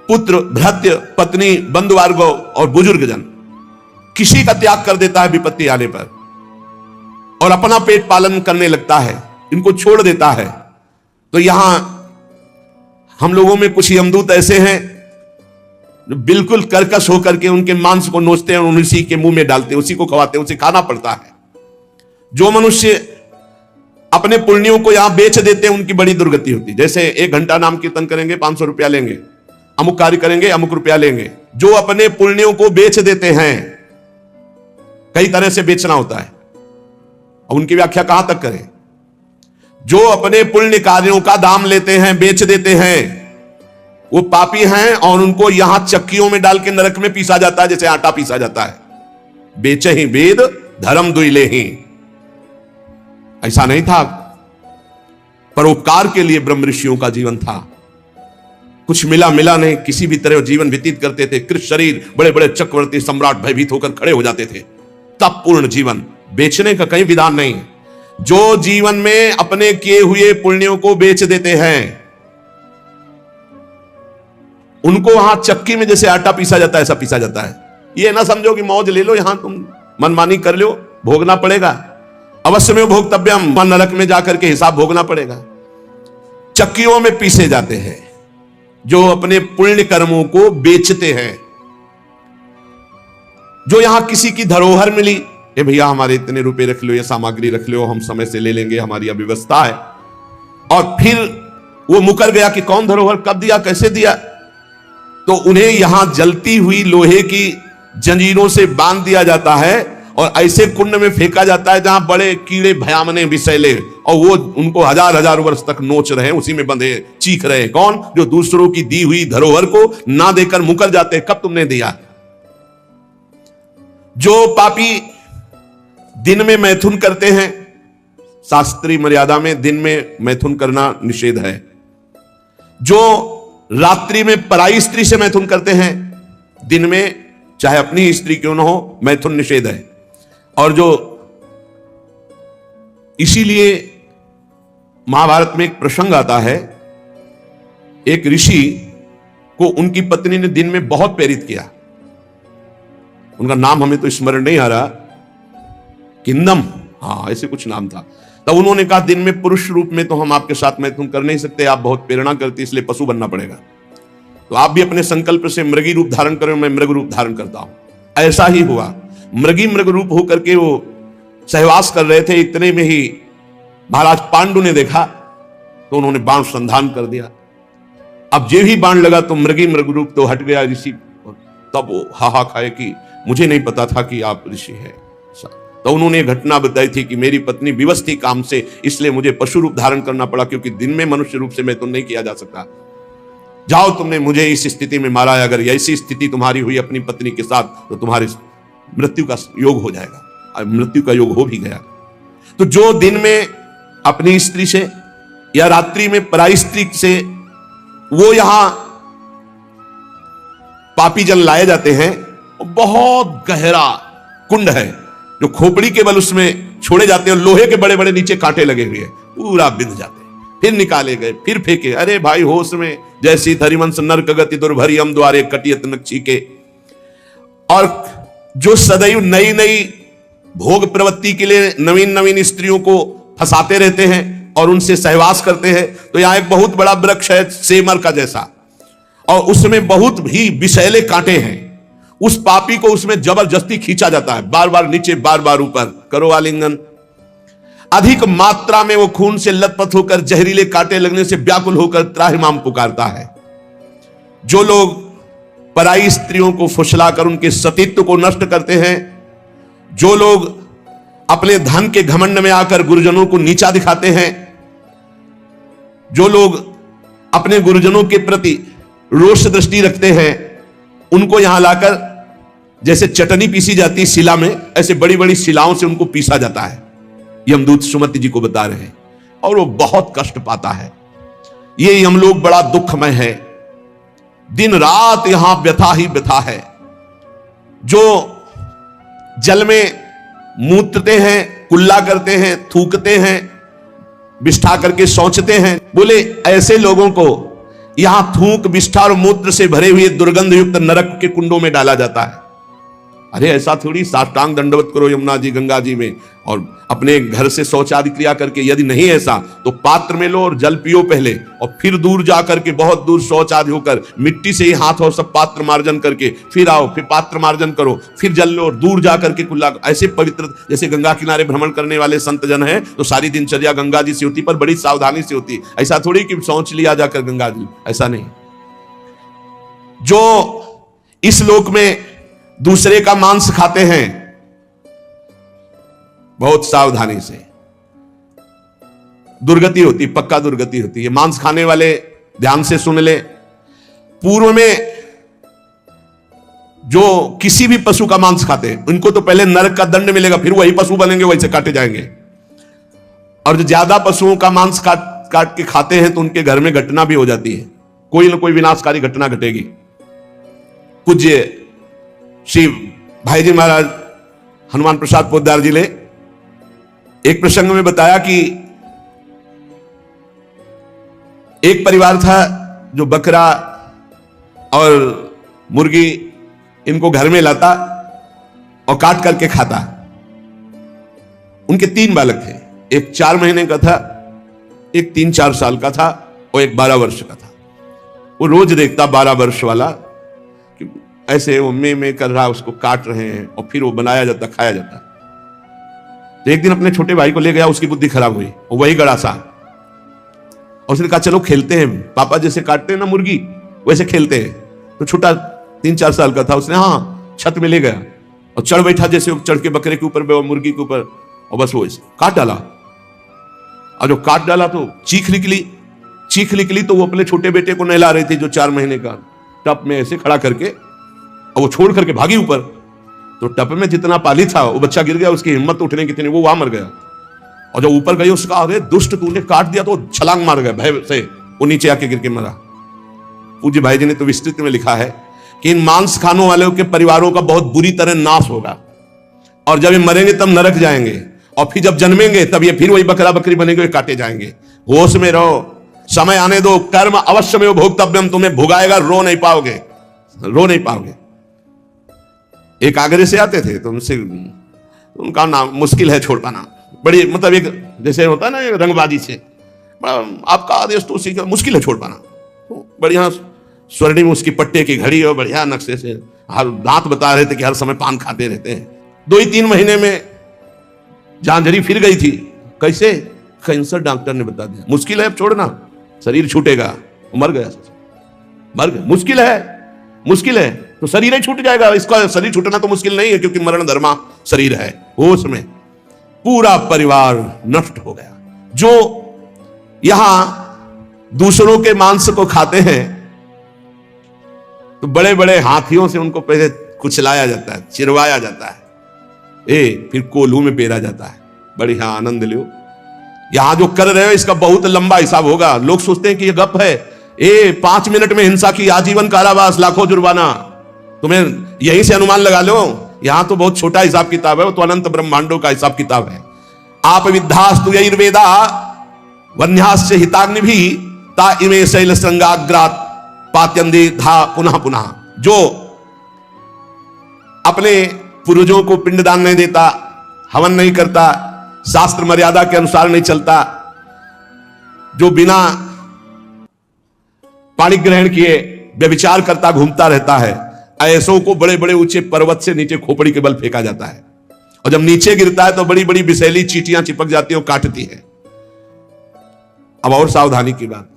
पुत्र, भृत्य, पत्नी, बंधुवर्ग और बुजुर्ग जन, किसी का त्याग कर देता है विपत्ति आने पर, और अपना पेट पालन करने लगता है, इनको छोड़ देता है। तो यहां हम लोगों में कुछ यमदूत ऐसे हैं जो बिल्कुल कर्कश होकर के उनके मांस को नोचते हैं और उसी के मुंह में डालते हैं, उसी को खवाते हैं, उसे खाना पड़ता है। जो मनुष्य अपने पुण्यों को यहां बेच देते हैं, उनकी बड़ी दुर्गति होती है। जैसे 1 घंटा नाम कीर्तन करेंगे 500 रुपया लेंगे, अमुक कार्य करेंगे अमुक रुपया लेंगे। जो अपने पुण्यों को बेच देते हैं, कई तरह से बेचना होता है, और उनकी व्याख्या कहां तक करें। जो अपने पुण्य कार्यों का दाम लेते हैं, बेच देते हैं, वो पापी हैं, और उनको यहां चक्कियों में डाल के नरक में पीसा जाता है, जैसे आटा पीसा जाता है। बेचे ही वेद धर्म दुइले ही, ऐसा नहीं था। परोपकार के लिए ब्रह्म ऋषियों का जीवन था। कुछ मिला नहीं, किसी भी तरह जीवन व्यतीत करते थे। कृष्ण शरीर, बड़े बड़े चक्रवर्ती सम्राट भयभीत होकर खड़े हो जाते थे। तप पूर्ण जीवन, बेचने का कहीं विधान नहीं। जो जीवन में अपने किए हुए पुण्यों को बेच देते हैं, उनको वहां चक्की में जैसे आटा पीसा जाता है, ऐसा पीसा जाता है। ये ना समझो कि मौज ले लो, यहां तुम मनमानी कर लो, भोगना पड़ेगा। अवश्य में भोक्तव्यम, नरक में जाकर के हिसाब भोगना पड़ेगा। चक्कियों में पीसे जाते हैं जो अपने पुण्य कर्मों को बेचते हैं। जो यहां किसी की धरोहर मिली, ए भैया हमारे इतने रुपए रख लो, ये सामग्री रख लो, हम समय से ले लेंगे, हमारी अव्यवस्था है, और फिर वो मुकर गया कि कौन धरोहर, कब दिया, कैसे दिया। तो उन्हें यहां जलती हुई लोहे की जंजीरों से बांध दिया जाता है और ऐसे कुंड में फेंका जाता है जहां बड़े कीड़े भयामने विषैले, और वो उनको हजार हजार वर्ष तक नोच रहे हैं, उसी में बंधे चीख रहे हैं। कौन? जो दूसरों की दी हुई धरोहर को ना देकर मुकर जाते, कब तुमने दिया। जो पापी दिन में मैथुन करते हैं, शास्त्रीय मर्यादा में दिन में मैथुन करना निषेध है। जो रात्रि में पराई स्त्री से मैथुन करते हैं, दिन में चाहे अपनी स्त्री क्यों ना हो, मैथुन निषेध है। और जो इसीलिए महाभारत में एक प्रसंग आता है, एक ऋषि को उनकी पत्नी ने दिन में बहुत प्रेरित किया। उनका नाम हमें तो स्मरण नहीं आ रहा, किंदम, हाँ ऐसे कुछ नाम था। तब उन्होंने कहा दिन में पुरुष रूप में तो हम आपके साथ मैथुन कर नहीं सकते, आप बहुत प्रेरणा करती, इसलिए पशु बनना पड़ेगा। तो आप भी अपने संकल्प से मृगी रूप धारण करें, मैं मृग रूप धारण करता हूं। ऐसा ही हुआ, मृग रूप होकर के वो सहवास कर रहे थे। इतने में ही महाराज पांडु ने देखा तो उन्होंने बाण संधान कर दिया। अब जे ही बाण लगा तो मृग रूप तो हट गया ऋषि। तब वो हाहा खाए कि मुझे नहीं पता था कि आप ऋषि हैं। तो उन्होंने घटना बताई थी कि मेरी पत्नी विवश थी काम से, इसलिए मुझे पशु रूप धारण करना पड़ा, क्योंकि दिन में मनुष्य रूप से मैं तो नहीं किया जा सकता। जाओ, तुमने मुझे इस स्थिति में मारा है, अगर ऐसी स्थिति तुम्हारी हुई अपनी पत्नी के साथ तो तुम्हारी मृत्यु का योग हो जाएगा। मृत्यु का योग हो भी गया। तो जो दिन में अपनी स्त्री से या रात्रि में पराई स्त्री से, वो यहां पापी जल लाए जाते हैं। बहुत गहरा कुंड है जो खोपड़ी के बल उसमें छोड़े जाते हैं, और लोहे के बड़े बड़े नीचे कांटे लगे हुए हैं, पूरा बिंद जाते हैं। फिर निकाले गए, फिर फेंके। अरे भाई होश में, जैसी हरिवंश नरक गति दुर्भरी हम द्वारे कटियत न छीके। और जो सदैव नई नई भोग प्रवृत्ति के लिए नवीन नवीन स्त्रियों को फंसाते रहते हैं और उनसे सहवास करते हैं, तो यहां एक बहुत बड़ा वृक्ष है सेमर का जैसा, और उसमें बहुत ही विषैले कांटे हैं। उस पापी को उसमें जबरदस्ती खींचा जाता है, बार बार नीचे बार बार ऊपर, करो आलिंगन। अधिक मात्रा में वो खून से लथपथ होकर जहरीले कांटे लगने से व्याकुल होकर त्राहिमाम पुकारता है। जो लोग पराई स्त्रियों को फुसलाकर उनके सतीत्व को नष्ट करते हैं, जो लोग अपने धन के घमंड में आकर गुरुजनों को नीचा दिखाते हैं, जो लोग अपने गुरुजनों के प्रति रोष दृष्टि रखते हैं, उनको यहां लाकर जैसे चटनी पीसी जाती शिला में, ऐसे बड़ी बड़ी शिलाओं से उनको पीसा जाता है। यमदूत सुमति जी को बता रहे हैं, और वो बहुत कष्ट पाता है। ये यमलोक बड़ा दुखमय है, दिन रात यहां व्यथा ही व्यथा है। जो जल में मूत्रते हैं, कुल्ला करते हैं, थूकते हैं, विष्ठा करके सोचते हैं, बोले ऐसे लोगों को यहां थूक, विष्ठा और मूत्र से भरे हुए दुर्गंध युक्त नरक के कुंडों में डाला जाता है। अरे ऐसा थोड़ी, साष्टांग दंडवत करो यमुना जी गंगा जी में, और अपने घर से शौचादि क्रिया करके, यदि नहीं ऐसा तो पात्र में लो और जल पियो पहले, और फिर दूर जाकर के बहुत दूर शौच आदि होकर मिट्टी से ही हाथ और सब पात्र मार्जन करके फिर आओ, फिर पात्र मार्जन करो, फिर जल लो और दूर जाकर के कुल्ला। ऐसे पवित्र, जैसे गंगा किनारे भ्रमण करने वाले संत जन हैं तो सारी दिनचर्या गंगा जी से होती, पर बड़ी सावधानी से होती। ऐसा थोड़ी कि शौच लिया जाकर गंगा जी, ऐसा नहीं। जो इस लोक में दूसरे का मांस खाते हैं, बहुत सावधानी से, दुर्गति होती, पक्का दुर्गति होती है। मांस खाने वाले ध्यान से सुन ले, पूर्व में जो किसी भी पशु का मांस खाते हैं उनको तो पहले नरक का दंड मिलेगा, फिर वही पशु बनेंगे, वैसे काटे जाएंगे। और जो ज्यादा पशुओं का मांस काट के खाते हैं तो उनके घर में घटना भी हो जाती है, कोई ना कोई विनाशकारी घटना घटेगी। पूज्य श्री भाई जी महाराज हनुमान प्रसाद पोद्दार जी ने एक प्रसंग में बताया कि एक परिवार था जो बकरा और मुर्गी इनको घर में लाता और काट करके खाता। उनके 3 बालक थे, एक 4 महीने का था, एक 3-4 साल का था और एक 12 वर्ष का था। वो रोज देखता 12 वर्ष वाला ऐसे वो में कर रहा, उसको काट रहे हैं और फिर वो बनाया जाता, खाया जाता। तो एक दिन अपने छोटे भाई को ले गया, उसकी बुद्धि खराब हुई, वो वही गड़ा सा। और उसने कहा चलो खेलते हैं, पापा जैसे काटते हैं ना मुर्गी वैसे खेलते हैं। तो छोटा 3-4 साल का था, उसने हाँ छत में ले गया और चढ़ बैठा, जैसे चढ़ के बकरे के ऊपर मुर्गी के ऊपर, और बस वो काट डाला। और जो काट डाला तो चीख निकली तो वो अपने छोटे बेटे को नहला रही थी जो 4 महीने का, टप में ऐसे खड़ा करके, और वो छोड़ करके भागी ऊपर। तो टप में जितना पानी था वो बच्चा गिर गया, उसकी हिम्मत उठने की थी, वो वहां मर गया। और जब ऊपर गई उसका, अरे दुष्ट तूने काट दिया, तो छलांग मार गया भय से, वो नीचे आके गिर के मरा। पूज्य भाई जी ने तो विस्तृत में लिखा है कि इन मांस खानों वालों के परिवारों का बहुत बुरी तरह नाश होगा, और जब ये मरेंगे तब नरक जाएंगे, और फिर जब जन्मेंगे तब ये फिर वही बकरा बकरी बनेंगे, काटे जाएंगे। होश में रहो, समय आने दो, कर्म अवश्य में भोक्तव्यम, तुम्हें भुगाएगा, रो नहीं पाओगे। एक आगरे से आते थे तो उनका नाम मुश्किल है छोड़ पाना, बड़ी मतलब एक जैसे होता है ना रंगबाजी से, आपका आदेश तो उसी का मुश्किल है छोड़ पाना। तो बढ़िया स्वर्णिम उसकी पट्टे की घड़ी और बढ़िया नक्शे से, हर दांत बता रहे थे कि हर समय पान खाते रहते हैं। 2-3 महीने में झांझरी फिर गई थी। कैसे? कैंसर डॉक्टर ने बता दिया, मुश्किल है अब छोड़ना, शरीर छूटेगा। मर गया। मुश्किल है तो शरीर ही छूट जाएगा। इसका शरीर छूटना तो मुश्किल नहीं है, क्योंकि मरण धर्मा शरीर है। होश में पूरा परिवार नष्ट हो गया। जो यहां दूसरों के मांस को खाते हैं तो बड़े बड़े हाथियों से उनको पहले कुचलाया जाता है, चिरवाया जाता है, फिर कोल्हू में पेरा जाता है। बढ़िया आनंद लो। यहां जो कर रहे हो इसका बहुत लंबा हिसाब होगा। लोग सोचते हैं कि ये गप है, 5 मिनट में हिंसा की आजीवन कारावास, लाखों जुर्माना, तुम्हें यहीं से अनुमान लगा लो। यहां तो बहुत छोटा हिसाब किताब है, वो तो अनंत ब्रह्मांडों का हिसाब किताब है। आप विद्धास्तु यैर्वेदा वन्यास्य हिताग्नि भी ता इमे शैल श्रृंगाग्रात पात्यंदे धा पुनः पुनः। जो अपने पूर्वजों को पिंडदान नहीं देता, हवन नहीं करता, शास्त्र मर्यादा के अनुसार नहीं चलता, जो बिना पाणी ग्रहण किए व्यभिचार करता घूमता रहता है, ऐसों को बड़े बड़े ऊंचे पर्वत से नीचे खोपड़ी के बल फेंका जाता है। और जब नीचे गिरता है तो बड़ी बड़ी विषैली चींटियां चिपक जाती है और काटती है। अब और सावधानी की बात,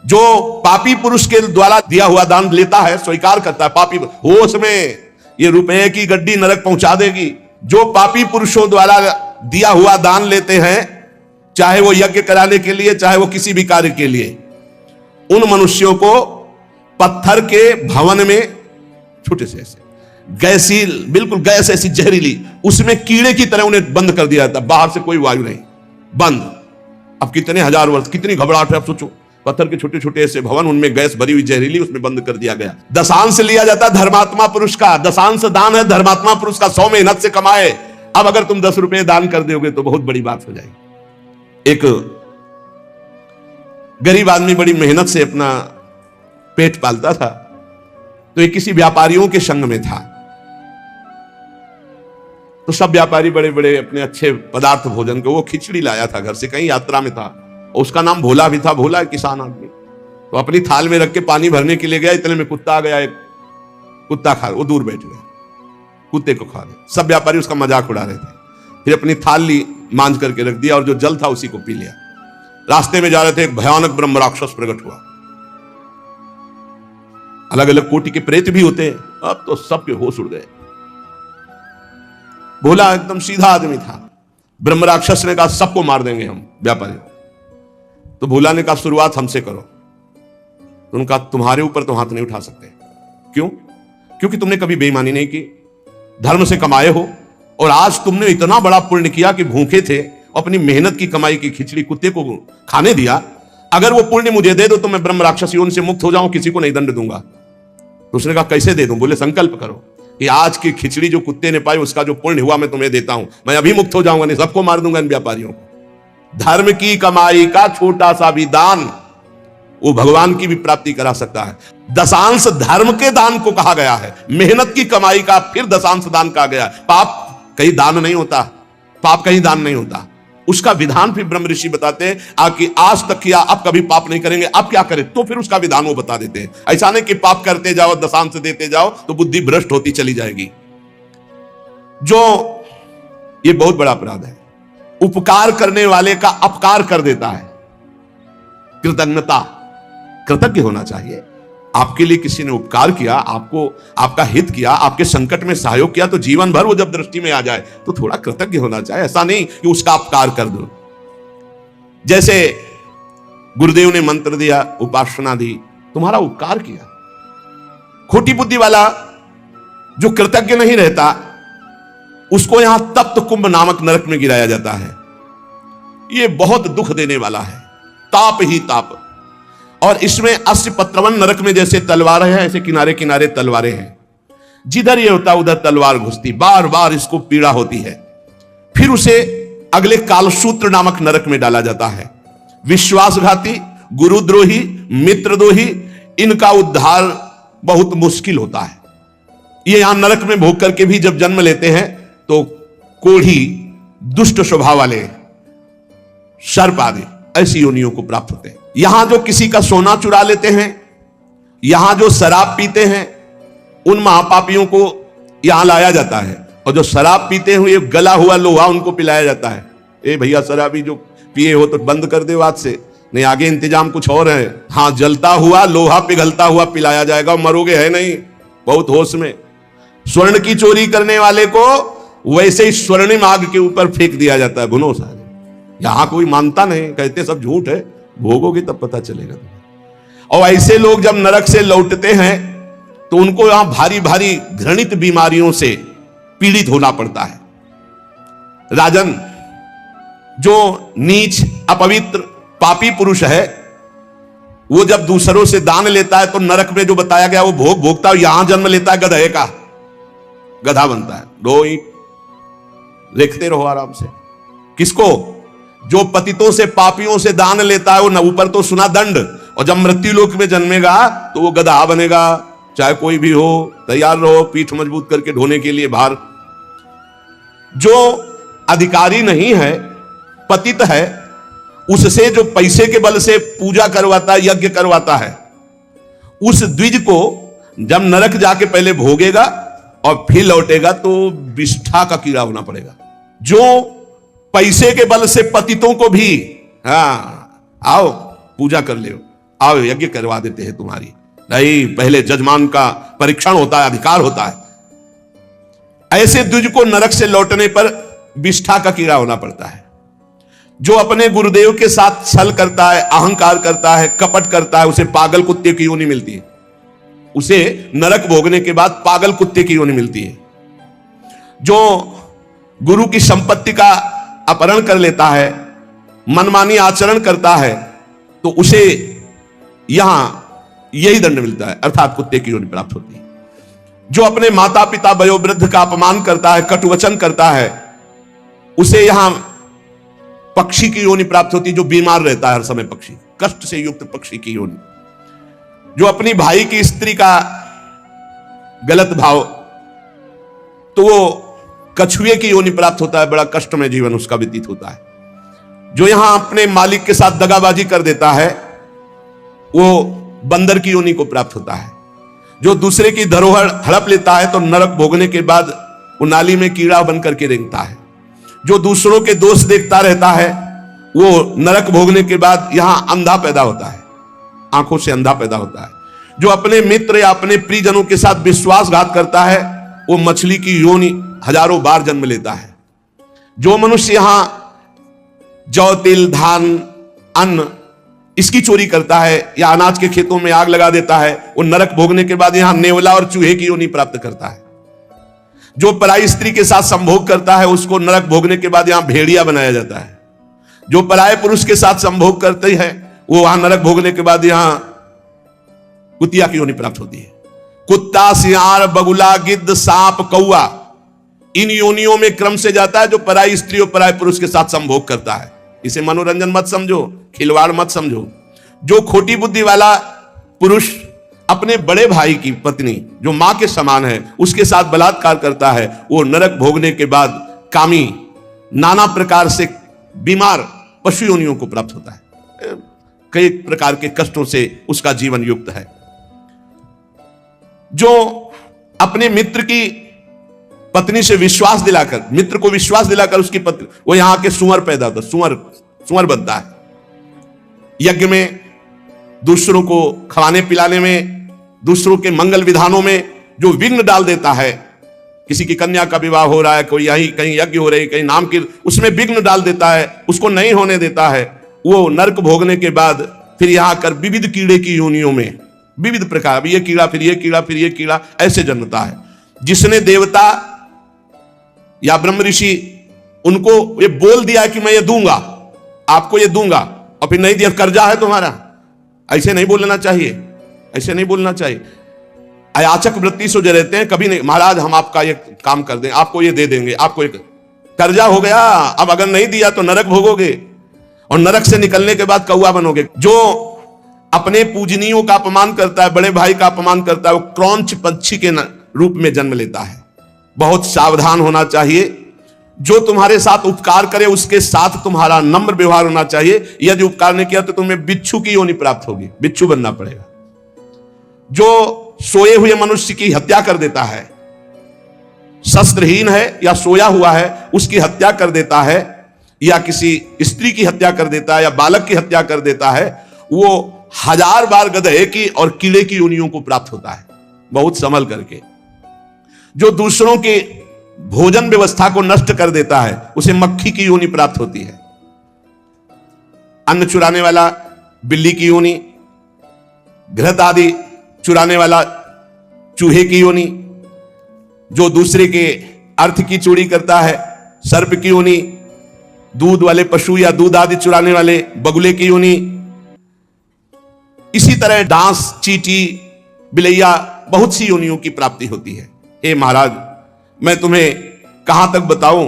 जो पापी पुरुष के द्वारा दिया हुआ दान लेता है, स्वीकार करता है, पापी होश में ये रुपए की गड्डी नरक पहुंचा देगी। जो पापी पुरुषों द्वारा दिया हुआ दान लेते हैं, चाहे वो यज्ञ कराने के लिए, चाहे वो किसी भी कार्य के लिए, उन मनुष्यों को पत्थर के भवन में छोटे से ऐसे गैसील, बिल्कुल गैस ऐसी जहरीली, उसमें कीड़े की तरह उन्हें बंद कर दिया जाता, बाहर से कोई वायु नहीं, बंद। अब कितने हजार वर्ष, कितनी घबराहट है। अब सोचो, पत्थर के छोटे छोटे ऐसे भवन, उनमें गैस भरी हुई जहरीली, उसमें बंद कर दिया गया। दशांश लिया जाता धर्मात्मा पुरुष का, दशांश दान है धर्मात्मा पुरुष का, 100 मेहनत से कमाए। अब अगर तुम 10 रुपए दान कर दोगे तो बहुत बड़ी बात हो जाएगी। एक गरीब आदमी बड़ी मेहनत से अपना पेट पालता था, तो एक किसी व्यापारियों के संग में था। तो सब व्यापारी बड़े बड़े अपने अच्छे पदार्थ भोजन के, वो खिचड़ी लाया था घर से, कहीं यात्रा में था, और उसका नाम भोला भी था। भोला किसान आदमी, तो अपनी थाल में रख के पानी भरने के लिए गया, इतने में कुत्ता आ गया। एक कुत्ता खा, वो दूर बैठ गया, कुत्ते को खा गया। सब व्यापारी उसका मजाक उड़ा रहे थे। फिर अपनी थाल ली, मांझ करके रख दिया, और जो जल था उसी को पी लिया। रास्ते में जा रहे थे, एक भयानक ब्रह्म राक्षस प्रकट हुआ। अलग अलग कोटि के प्रेत भी होते हैं, अब तो सबके होश उड़ गए। भोला एकदम सीधा आदमी था। ब्रह्म राक्षस ने कहा सबको मार देंगे हम व्यापारी। तो भोला ने कहा शुरुआत हमसे करो। तो उनका तुम्हारे ऊपर तो हाथ नहीं उठा सकते। क्यों? क्योंकि तुमने कभी बेईमानी नहीं की, धर्म से कमाए हो, और आज तुमने इतना बड़ा पुण्य किया कि भूखे थे, अपनी मेहनत की कमाई की खिचड़ी कुत्ते को खाने दिया। अगर वो पुण्य मुझे दे दो तो मैं ब्रह्म राक्षस योनि से मुक्त हो जाऊं, किसी को नहीं दंड दूंगा। तो उसने कहा कैसे दे दूं? बोले संकल्प करो कि आज की खिचड़ी जो कुत्ते ने पाई उसका जो पुण्य हुआ मैं तुम्हें देता हूं, मैं अभी मुक्त हो जाऊंगा, नहीं सबको मार दूंगा इन व्यापारियों को। धर्म की कमाई का छोटा सा भी दान वो भगवान की भी प्राप्ति करा सकता है। दशांश धर्म के दान को कहा गया है, मेहनत की कमाई का फिर दशांश दान कहा गया है। पाप कहीं दान नहीं होता, पाप कहीं दान नहीं होता। उसका विधान फिर ब्रह्म ऋषि बताते हैं कि आज तक किया, अब कभी पाप नहीं करेंगे, अब क्या करें, तो फिर उसका विधान वो बता देते हैं। ऐसा नहीं कि पाप करते जाओ, दशांश देते जाओ तो बुद्धि भ्रष्ट होती चली जाएगी। जो ये बहुत बड़ा अपराध है, उपकार करने वाले का अपकार कर देता है। कृतज्ञता, कृतज्ञ होना चाहिए। आपके लिए किसी ने उपकार किया, आपको आपका हित किया, आपके संकट में सहयोग किया, तो जीवन भर वो जब दृष्टि में आ जाए तो थोड़ा कृतज्ञ होना चाहिए। ऐसा नहीं कि उसका अपकार कर दो। जैसे गुरुदेव ने मंत्र दिया, उपासना दी, तुम्हारा उपकार किया। खोटी बुद्धि वाला जो कृतज्ञ नहीं रहता, उसको यहां तप्त कुंभ नामक नरक में गिराया जाता है। यह बहुत दुख देने वाला है, ताप ही ताप। और इसमें अस्य पत्रवन नरक में जैसे तलवारें हैं, ऐसे किनारे किनारे तलवारें हैं। जिधर ये होता उधर तलवार घुसती, बार बार इसको पीड़ा होती है। फिर उसे अगले कालसूत्र नामक नरक में डाला जाता है। विश्वासघाती, गुरुद्रोही, मित्रद्रोही, इनका उद्धार बहुत मुश्किल होता है। ये यहां नरक में भोग करके भी जब जन्म लेते हैं तो कोढ़ी, दुष्ट स्वभाव वाले, सर्प आदि ऐसी योनियों को प्राप्त होते हैं। यहां जो किसी का सोना चुरा लेते हैं, यहां जो शराब पीते हैं, उन महापापियों को यहां लाया जाता है। और जो शराब पीते हुए गला हुआ लोहा उनको पिलाया जाता है। ए भैया, शराबी जो पिए हो तो बंद कर दे आज से, नहीं आगे इंतजाम कुछ और है। हाँ, जलता हुआ लोहा पिघलता हुआ पिलाया जाएगा, मरोगे है नहीं, बहुत होश में। स्वर्ण की चोरी करने वाले को वैसे ही स्वर्णिम आग के ऊपर फेंक दिया जाता है, गुनो सारे। यहां कोई मानता नहीं, कहते सब झूठ है, भोगोगे तब पता चलेगा। और ऐसे लोग जब नरक से लौटते हैं तो उनको यहां भारी भारी घृणित बीमारियों से पीड़ित होना पड़ता है। राजन, जो नीच, अपवित्र, पापी पुरुष है, वो जब दूसरों से दान लेता है तो नरक में जो बताया गया वो भोग भोगता है। यहां जन्म लेता है गधे का, गधा बनता है। दो ईंट देखते रहो आराम से। किसको? जो पतितों से, पापियों से दान लेता है, वो न ऊपर तो सुना दंड, और जब मृत्यु लोक में जन्मेगा तो वो गधा बनेगा। चाहे कोई भी हो, तैयार रहो पीठ मजबूत करके ढोने के लिए भार। जो अधिकारी नहीं है, पतित है, उससे जो पैसे के बल से पूजा करवाता है, यज्ञ करवाता है, उस द्विज को जब नरक जाके पहले भोगेगा और फिर लौटेगा तो विष्ठा का कीड़ा होना पड़ेगा। जो पैसे के बल से पतितों को भी, आओ पूजा कर ले, आओ यज्ञ करवा देते हैं तुम्हारी, नहीं, पहले जजमान का परीक्षण होता है, अधिकार होता है। ऐसे द्विज को नरक से लौटने पर विष्ठा का कीड़ा होना पड़ता है। जो अपने गुरुदेव के साथ छल करता है, अहंकार करता है, कपट करता है, उसे पागल कुत्ते की योनि मिलती है। उसे नरक भोगने के बाद पागल कुत्ते की योनि मिलती है। जो गुरु की संपत्ति का अपहरण कर लेता है, मनमानी आचरण करता है, तो उसे यहां यही दंड मिलता है, अर्थात कुत्ते की योनि प्राप्त होती है। जो अपने माता पिता वयोवृद्ध का अपमान करता है, कटुवचन करता है, उसे यहां पक्षी की योनि प्राप्त होती है, जो बीमार रहता है हर समय, पक्षी, कष्ट से युक्त पक्षी की योनि। जो अपनी भाई की स्त्री का गलत भाव, तो वो कछुए की योनि प्राप्त होता है, बड़ा कष्ट में जीवन उसका व्यतीत होता है। जो यहां अपने मालिक के साथ दगाबाजी कर देता है, वो बंदर की योनि को प्राप्त होता है। जो दूसरे की धरोहर हड़प लेता है तो नरक भोगने के बाद वो नाली में कीड़ा बनकर के रेंगता है। जो दूसरों के दोष देखता रहता है, वो नरक भोगने के बाद यहां अंधा पैदा होता है, आंखों से अंधा पैदा होता है। जो अपने मित्र या अपने प्रियजनों के साथ विश्वासघात करता है, वो मछली की योनि हजारों बार जन्म लेता है। जो मनुष्य यहां जौ, तिल, धान, अन्न इसकी चोरी करता है या अनाज के खेतों में आग लगा देता है, वो नरक भोगने के बाद यहां नेवला और चूहे की योनि प्राप्त करता है। जो पराई स्त्री के साथ संभोग करता है, उसको नरक भोगने के बाद यहां भेड़िया बनाया जाता है। जो पराये पुरुष के साथ संभोग करते हैं, वो वहां नरक भोगने के बाद यहां कुतिया की योनि प्राप्त होती है। कुत्ता, सियार, बगुला, गिद्ध, सांप, कौआ, इन योनियों में क्रम से जाता है जो पराई स्त्री और पराये पुरुष के साथ संभोग करता है। इसे मनोरंजन मत समझो, खिलवाड़ मत समझो। जो खोटी बुद्धि वाला पुरुष अपने बड़े भाई की पत्नी, जो मां के समान है, उसके साथ बलात्कार करता है, वो नरक भोगने के बाद कामी, नाना प्रकार से बीमार पशु योनियों को प्राप्त होता है। कई प्रकार के कष्टों से उसका जीवन युक्त है। जो अपने मित्र की पत्नी से विश्वास दिलाकर, मित्र को विश्वास दिलाकर उसकी पत्नी, वो यहां के सुअर पैदा होता है, सुअर बनता है। यज्ञ में दूसरों को खवाने पिलाने में, दूसरों के मंगल विधानों में जो विघ्न डाल देता है, किसी की कन्या का विवाह हो रहा है, कोई यहीं कहीं यज्ञ हो रही, कहीं नाम की, उसमें विघ्न डाल देता है, उसको नहीं होने देता है, वो नरक भोगने के बाद फिर यहां आकर विविध कीड़े की योनियों में, विविध प्रकार, ये कीड़ा फिर ये कीड़ा फिर ये कीड़ा, ऐसे जन्मता है। जिसने देवता या ब्रह्म ऋषि उनको ये बोल दिया कि मैं ये दूंगा, आपको ये दूंगा, और फिर नहीं दिया, कर्जा है तुम्हारा, ऐसे नहीं बोलना चाहिए, ऐसे नहीं बोलना चाहिए। अयाचक वृत्ति से जो रहते हैं, कभी नहीं, महाराज हम आपका ये काम कर दें, आपको ये दे देंगे, आपको एक कर्जा हो गया, अब अगर नहीं दिया तो नरक भोगोगे, और नरक से निकलने के बाद कौआ बनोगे। जो अपने पूजनीयों का अपमान करता है, बड़े भाई का अपमान करता है, वो क्रौंच पक्षी के रूप में जन्म लेता है। बहुत सावधान होना चाहिए। जो तुम्हारे साथ उपकार करे उसके साथ तुम्हारा नम्र व्यवहार होना चाहिए। यदि उपकार नहीं किया तो तुम्हें बिच्छू की योनि प्राप्त होगी, बिच्छू बनना पड़ेगा। जो सोए हुए मनुष्य की हत्या कर देता है, शस्त्रहीन है या सोया हुआ है, उसकी हत्या कर देता है, या किसी स्त्री की हत्या कर देता है, या बालक की हत्या कर देता है, वो 1000 बार गधे की और कीड़े की योनियों को प्राप्त होता है, बहुत संभल करके। जो दूसरों के भोजन व्यवस्था को नष्ट कर देता है, उसे मक्खी की योनि प्राप्त होती है। अन्न चुराने वाला बिल्ली की योनि, घृत आदि चुराने वाला चूहे की योनि, जो दूसरे के अर्थ की चोरी करता है सर्प की योनि, दूध वाले पशु या दूध आदि चुराने वाले बगुले की योनि, इसी तरह डांस, चींटी, बिलैया, बहुत सी योनियों की प्राप्ति होती है। हे महाराज, मैं तुम्हें कहां तक बताऊं,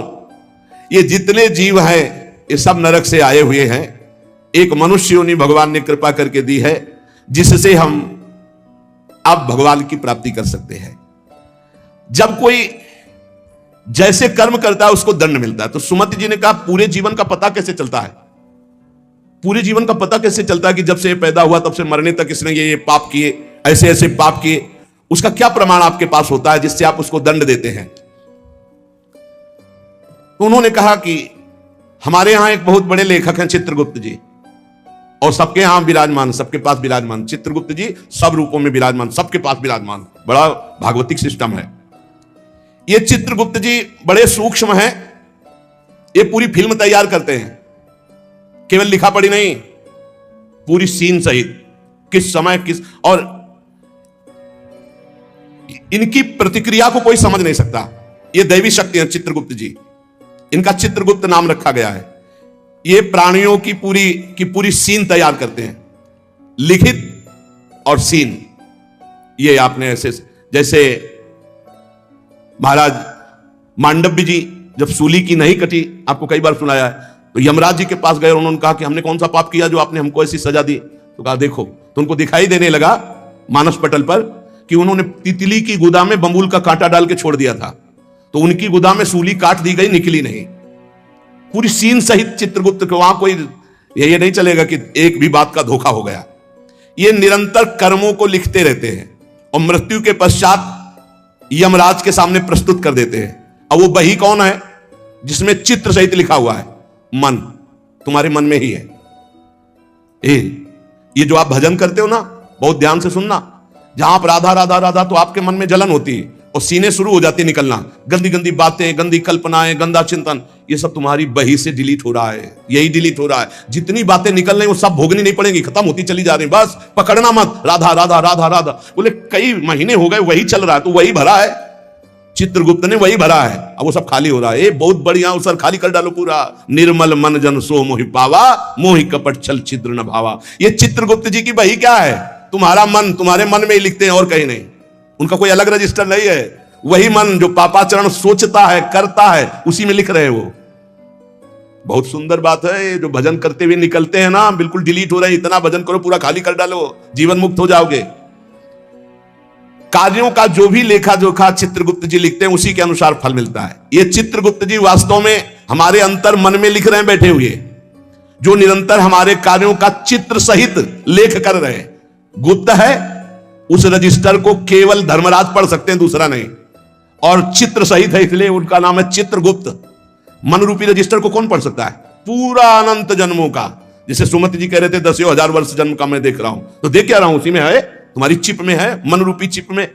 ये जितने जीव हैं ये सब नरक से आए हुए हैं। एक मनुष्य योनि भगवान ने कृपा करके दी है, जिससे हम अब भगवान की प्राप्ति कर सकते हैं। जब कोई जैसे कर्म करता है उसको दंड मिलता है। तो सुमति जी ने कहा, पूरे जीवन का पता कैसे चलता है? पूरे जीवन का पता कैसे चलता है कि जब से ये पैदा हुआ तब से मरने तक इसने ये पाप किए, ऐसे ऐसे पाप किए? उसका क्या प्रमाण आपके पास होता है जिससे आप उसको दंड देते हैं? तो उन्होंने कहा कि हमारे यहां एक बहुत बड़े लेखक हैं चित्रगुप्त जी, और सबके यहां विराजमान, सबके पास विराजमान। चित्रगुप्त जी सब रूपों में विराजमान, सबके पास विराजमान, बड़ा भागवतिक सिस्टम है। ये चित्रगुप्त जी बड़े सूक्ष्म हैं, ये पूरी फिल्म तैयार करते हैं, केवल लिखा पढ़ी नहीं, पूरी सीन सहित, किस समय किस, और इनकी प्रतिक्रिया को कोई समझ नहीं सकता। ये दैवी शक्ति है चित्रगुप्त जी, इनका चित्रगुप्त नाम रखा गया है। ये प्राणियों की पूरी सीन तैयार करते हैं, लिखित और सीन। ये आपने ऐसे, जैसे महाराज मांडव्य जी जब सूली की नहीं कटी, आपको कई बार सुनाया है, तो यमराज जी के पास गए, उन्होंने कहा कि हमने कौन सा पाप किया जो आपने हमको ऐसी सजा दी? तो कहा देखो, तो उनको दिखाई देने लगा मानस पटल पर कि उन्होंने तितली की गुदा में बबूल का कांटा डाल के छोड़ दिया था, तो उनकी गुदा में सूली काट दी गई, निकली नहीं। पूरी सीन सहित चित्रगुप्त को, वहां कोई ये नहीं चलेगा कि एक भी बात का धोखा हो गया। ये निरंतर कर्मों को लिखते रहते हैं और मृत्यु के पश्चात यमराज के सामने प्रस्तुत कर देते हैं। अब वो बही कौन है? जिसमें चित्र सहित लिखा हुआ है, मन, तुम्हारे मन में ही है। ये जो आप भजन करते हो ना, बहुत ध्यान से सुनना, जहां आप राधा राधा राधा, तो आपके मन में जलन होती है और सीने शुरू हो जाती निकलना, गंदी गंदी बातें, गंदी कल्पनाएं, गंदा चिंतन, ये सब तुम्हारी बही से डिलीट हो रहा है, यही डिलीट हो रहा है। जितनी बातें निकल रही वो सब भोगनी नहीं पड़ेंगी, खत्म होती चली जा रही, बस पकड़ना मत, राधा राधा राधा राधा। बोले कई महीने हो गए वही चल रहा है, तो वही भरा है, चित्रगुप्त ने वही भरा है, अब वो सब खाली हो रहा है। ये बहुत बढ़िया, उस खाली कर डालो पूरा। निर्मल मन जन सो मोहि पावा, मोहि कपट छल छिद्र न भावा। ये चित्रगुप्त जी की बही क्या है? तुम्हारा मन, तुम्हारे मन में ही लिखते हैं और कहीं नहीं। उनका कोई अलग रजिस्टर नहीं है, वही मन जो पापाचरण सोचता है, करता है, उसी में लिख रहे हैं वो। बहुत सुंदर बात है, जो भजन करते हुए निकलते हैं ना, बिल्कुल डिलीट हो रहे हैं। इतना भजन करो, पूरा खाली कर डालो, जीवन मुक्त हो जाओगे। कार्यों का जो भी लेखा जोखा चित्रगुप्त जी लिखते हैं, उसी के अनुसार फल मिलता है। ये चित्रगुप्त जी वास्तव में हमारे अंतर मन में लिख रहे हैं बैठे हुए, जो निरंतर हमारे कार्यों का चित्र सहित लेख कर रहे हैं। गुप्त है, उस रजिस्टर को केवल धर्मराज पढ़ सकते हैं, दूसरा नहीं, और चित्र सहित है, इसलिए उनका नाम है चित्रगुप्त। मन रूपी रजिस्टर को कौन पढ़ सकता है? पूरा अनंत जन्मों का जैसे सुमति जी कह रहे थे 10,000 वर्ष जन्म का मैं देख रहा हूं, तो देख क्या रहा हूं, उसी में है, तुम्हारी चिप में है, मन रूपी चिप में।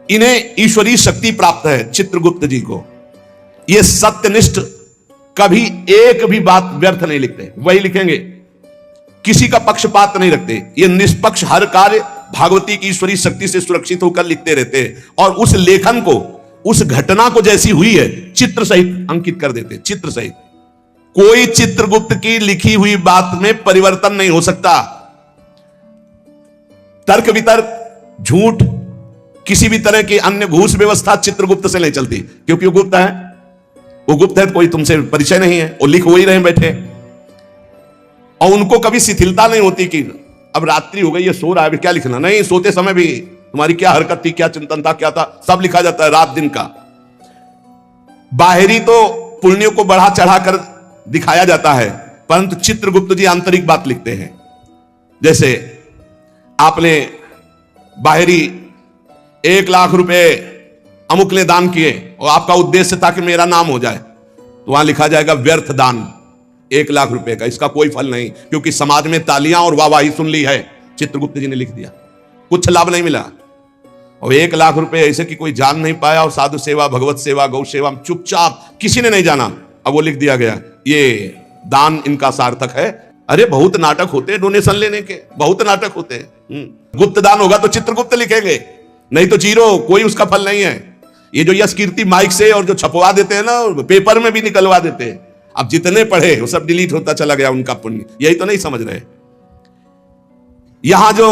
इन्हें ईश्वरीय शक्ति प्राप्त है चित्रगुप्त जी को। ये सत्यनिष्ठ, कभी एक भी बात व्यर्थ नहीं लिखते, वही लिखेंगे, किसी का पक्षपात नहीं रखते। ये निष्पक्ष हर कार्य भागवती की ईश्वरीय शक्ति से सुरक्षित होकर लिखते रहते हैं, और उस लेखन को, उस घटना को जैसी हुई है चित्र सहित अंकित कर देते, चित्र सहित। कोई चित्रगुप्त की लिखी हुई बात में परिवर्तन नहीं हो सकता। तर्क वितर्क, झूठ, किसी भी तरह की अन्य घूस व्यवस्था चित्रगुप्त से नहीं चलती, क्योंकि वो गुप्त है। वो गुप्त है, कोई तुमसे परिचय नहीं है, वो लिख हो ही रहे बैठे, और उनको कभी शिथिलता नहीं होती कि अब रात्रि हो गई है, सो रहा है, क्या लिखना। नहीं, सोते समय भी तुम्हारी क्या हरकत थी, क्या चिंतन था, क्या था, सब लिखा जाता है, रात दिन का। बाहरी तो पुण्यों को बढ़ा चढ़ा कर दिखाया जाता है, परंतु चित्रगुप्त जी आंतरिक बात लिखते हैं। जैसे आपने बाहरी 1 लाख रुपए अमुक ने दान किए और आपका उद्देश्य था कि मेरा नाम हो जाए, तो वहां लिखा जाएगा व्यर्थ दान 1 लाख रुपए का, इसका कोई फल नहीं, क्योंकि समाज में तालियां और वाहवाही सुन ली है। चित्रगुप्त जी ने लिख दिया, कुछ लाभ नहीं मिला, और 1 लाख रुपए ऐसे कि कोई जान नहीं पाया, और साधु सेवा, भगवत सेवा, गौ सेवा चुपचाप किसी ने नहीं जाना, अब वो लिख दिया गया ये दान इनका सार्थक है। अरे बहुत नाटक होते हैं डोनेशन लेने के, बहुत नाटक होते हैं। गुप्त दान होगा तो चित्रगुप्त लिखेंगे, नहीं तो जीरो, कोई उसका फल नहीं है। ये जो यश कीर्ति माइक से और जो छपवा देते हैं ना, पेपर में भी निकलवा देते हैं, अब जितने पढ़े वो सब डिलीट होता चला गया उनका पुण्य, यही तो नहीं समझ रहे। यहां जो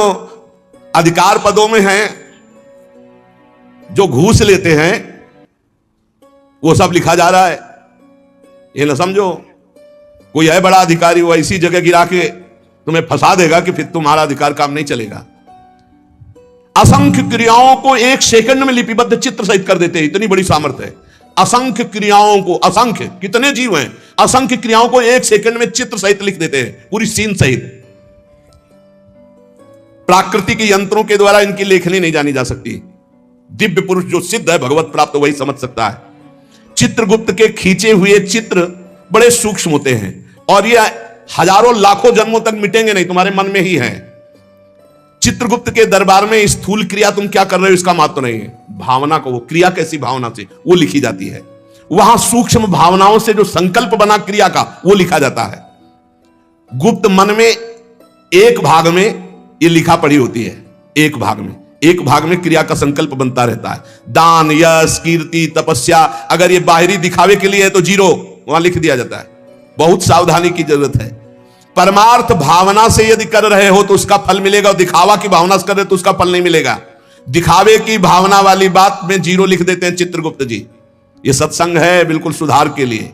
अधिकार पदों में हैं, जो घूस लेते हैं, वो सब लिखा जा रहा है। ये ना समझो कोई है बड़ा अधिकारी, वो ऐसी जगह गिरा के तुम्हें फंसा देगा कि फिर तुम्हारा अधिकार काम नहीं चलेगा। असंख्य क्रियाओं को 1 सेकंड में लिपिबद्ध चित्र सहित कर देते हैं, इतनी बड़ी सामर्थ्य है। असंख्य क्रियाओं को, असंख्य कितने जीव हैं, असंख्य क्रियाओं को 1 सेकंड में चित्र सहित लिख देते हैं, पूरी सीन सहित। प्राकृतिक यंत्रों के द्वारा इनकी लेखनी नहीं जानी जा सकती। दिव्य पुरुष जो सिद्ध है, भगवत प्राप्त, वही समझ सकता है। चित्रगुप्त के खींचे हुए चित्र बड़े सूक्ष्म होते हैं, और ये हजारों लाखों जन्मों तक मिटेंगे नहीं, तुम्हारे मन में ही है। चित्रगुप्त के दरबार में स्थूल क्रिया तुम क्या कर रहे हो इसका महत्व नहीं है, भावना को, वो क्रिया कैसी भावना से वो लिखी जाती है। वहां सूक्ष्म भावनाओं से जो संकल्प बना क्रिया का, वो लिखा जाता है। गुप्त मन में एक भाग में ये लिखा पड़ी होती है, एक भाग में क्रिया का संकल्प बनता रहता है। दान, यश, कीर्ति, तपस्या, अगर ये बाहरी दिखावे के लिए है तो जीरो वहां लिख दिया जाता है। बहुत सावधानी की जरूरत है। परमार्थ भावना से यदि कर रहे हो तो उसका फल मिलेगा, और दिखावा की भावना से कर रहे हो तो उसका फल नहीं मिलेगा। दिखावे की भावना वाली बात में जीरो लिख देते हैं चित्रगुप्त जी। ये सत्संग है बिल्कुल सुधार के लिए।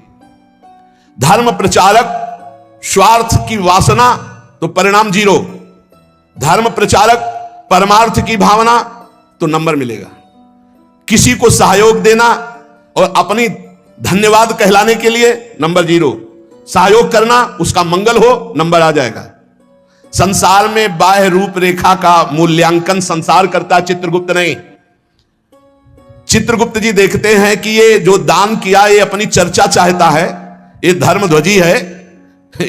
धर्म प्रचारक स्वार्थ की वासना तो परिणाम जीरो, धर्म प्रचारक परमार्थ की भावना तो नंबर मिलेगा। किसी को सहयोग देना और अपनी धन्यवाद कहलाने के लिए नंबर जीरो, सहयोग करना उसका मंगल हो नंबर आ जाएगा। संसार में बाह्य रूप रेखा का मूल्यांकन संसार करता, चित्रगुप्त नहीं। चित्रगुप्त जी देखते हैं कि ये जो दान किया ये अपनी चर्चा चाहता है, ये धर्म ध्वजी है,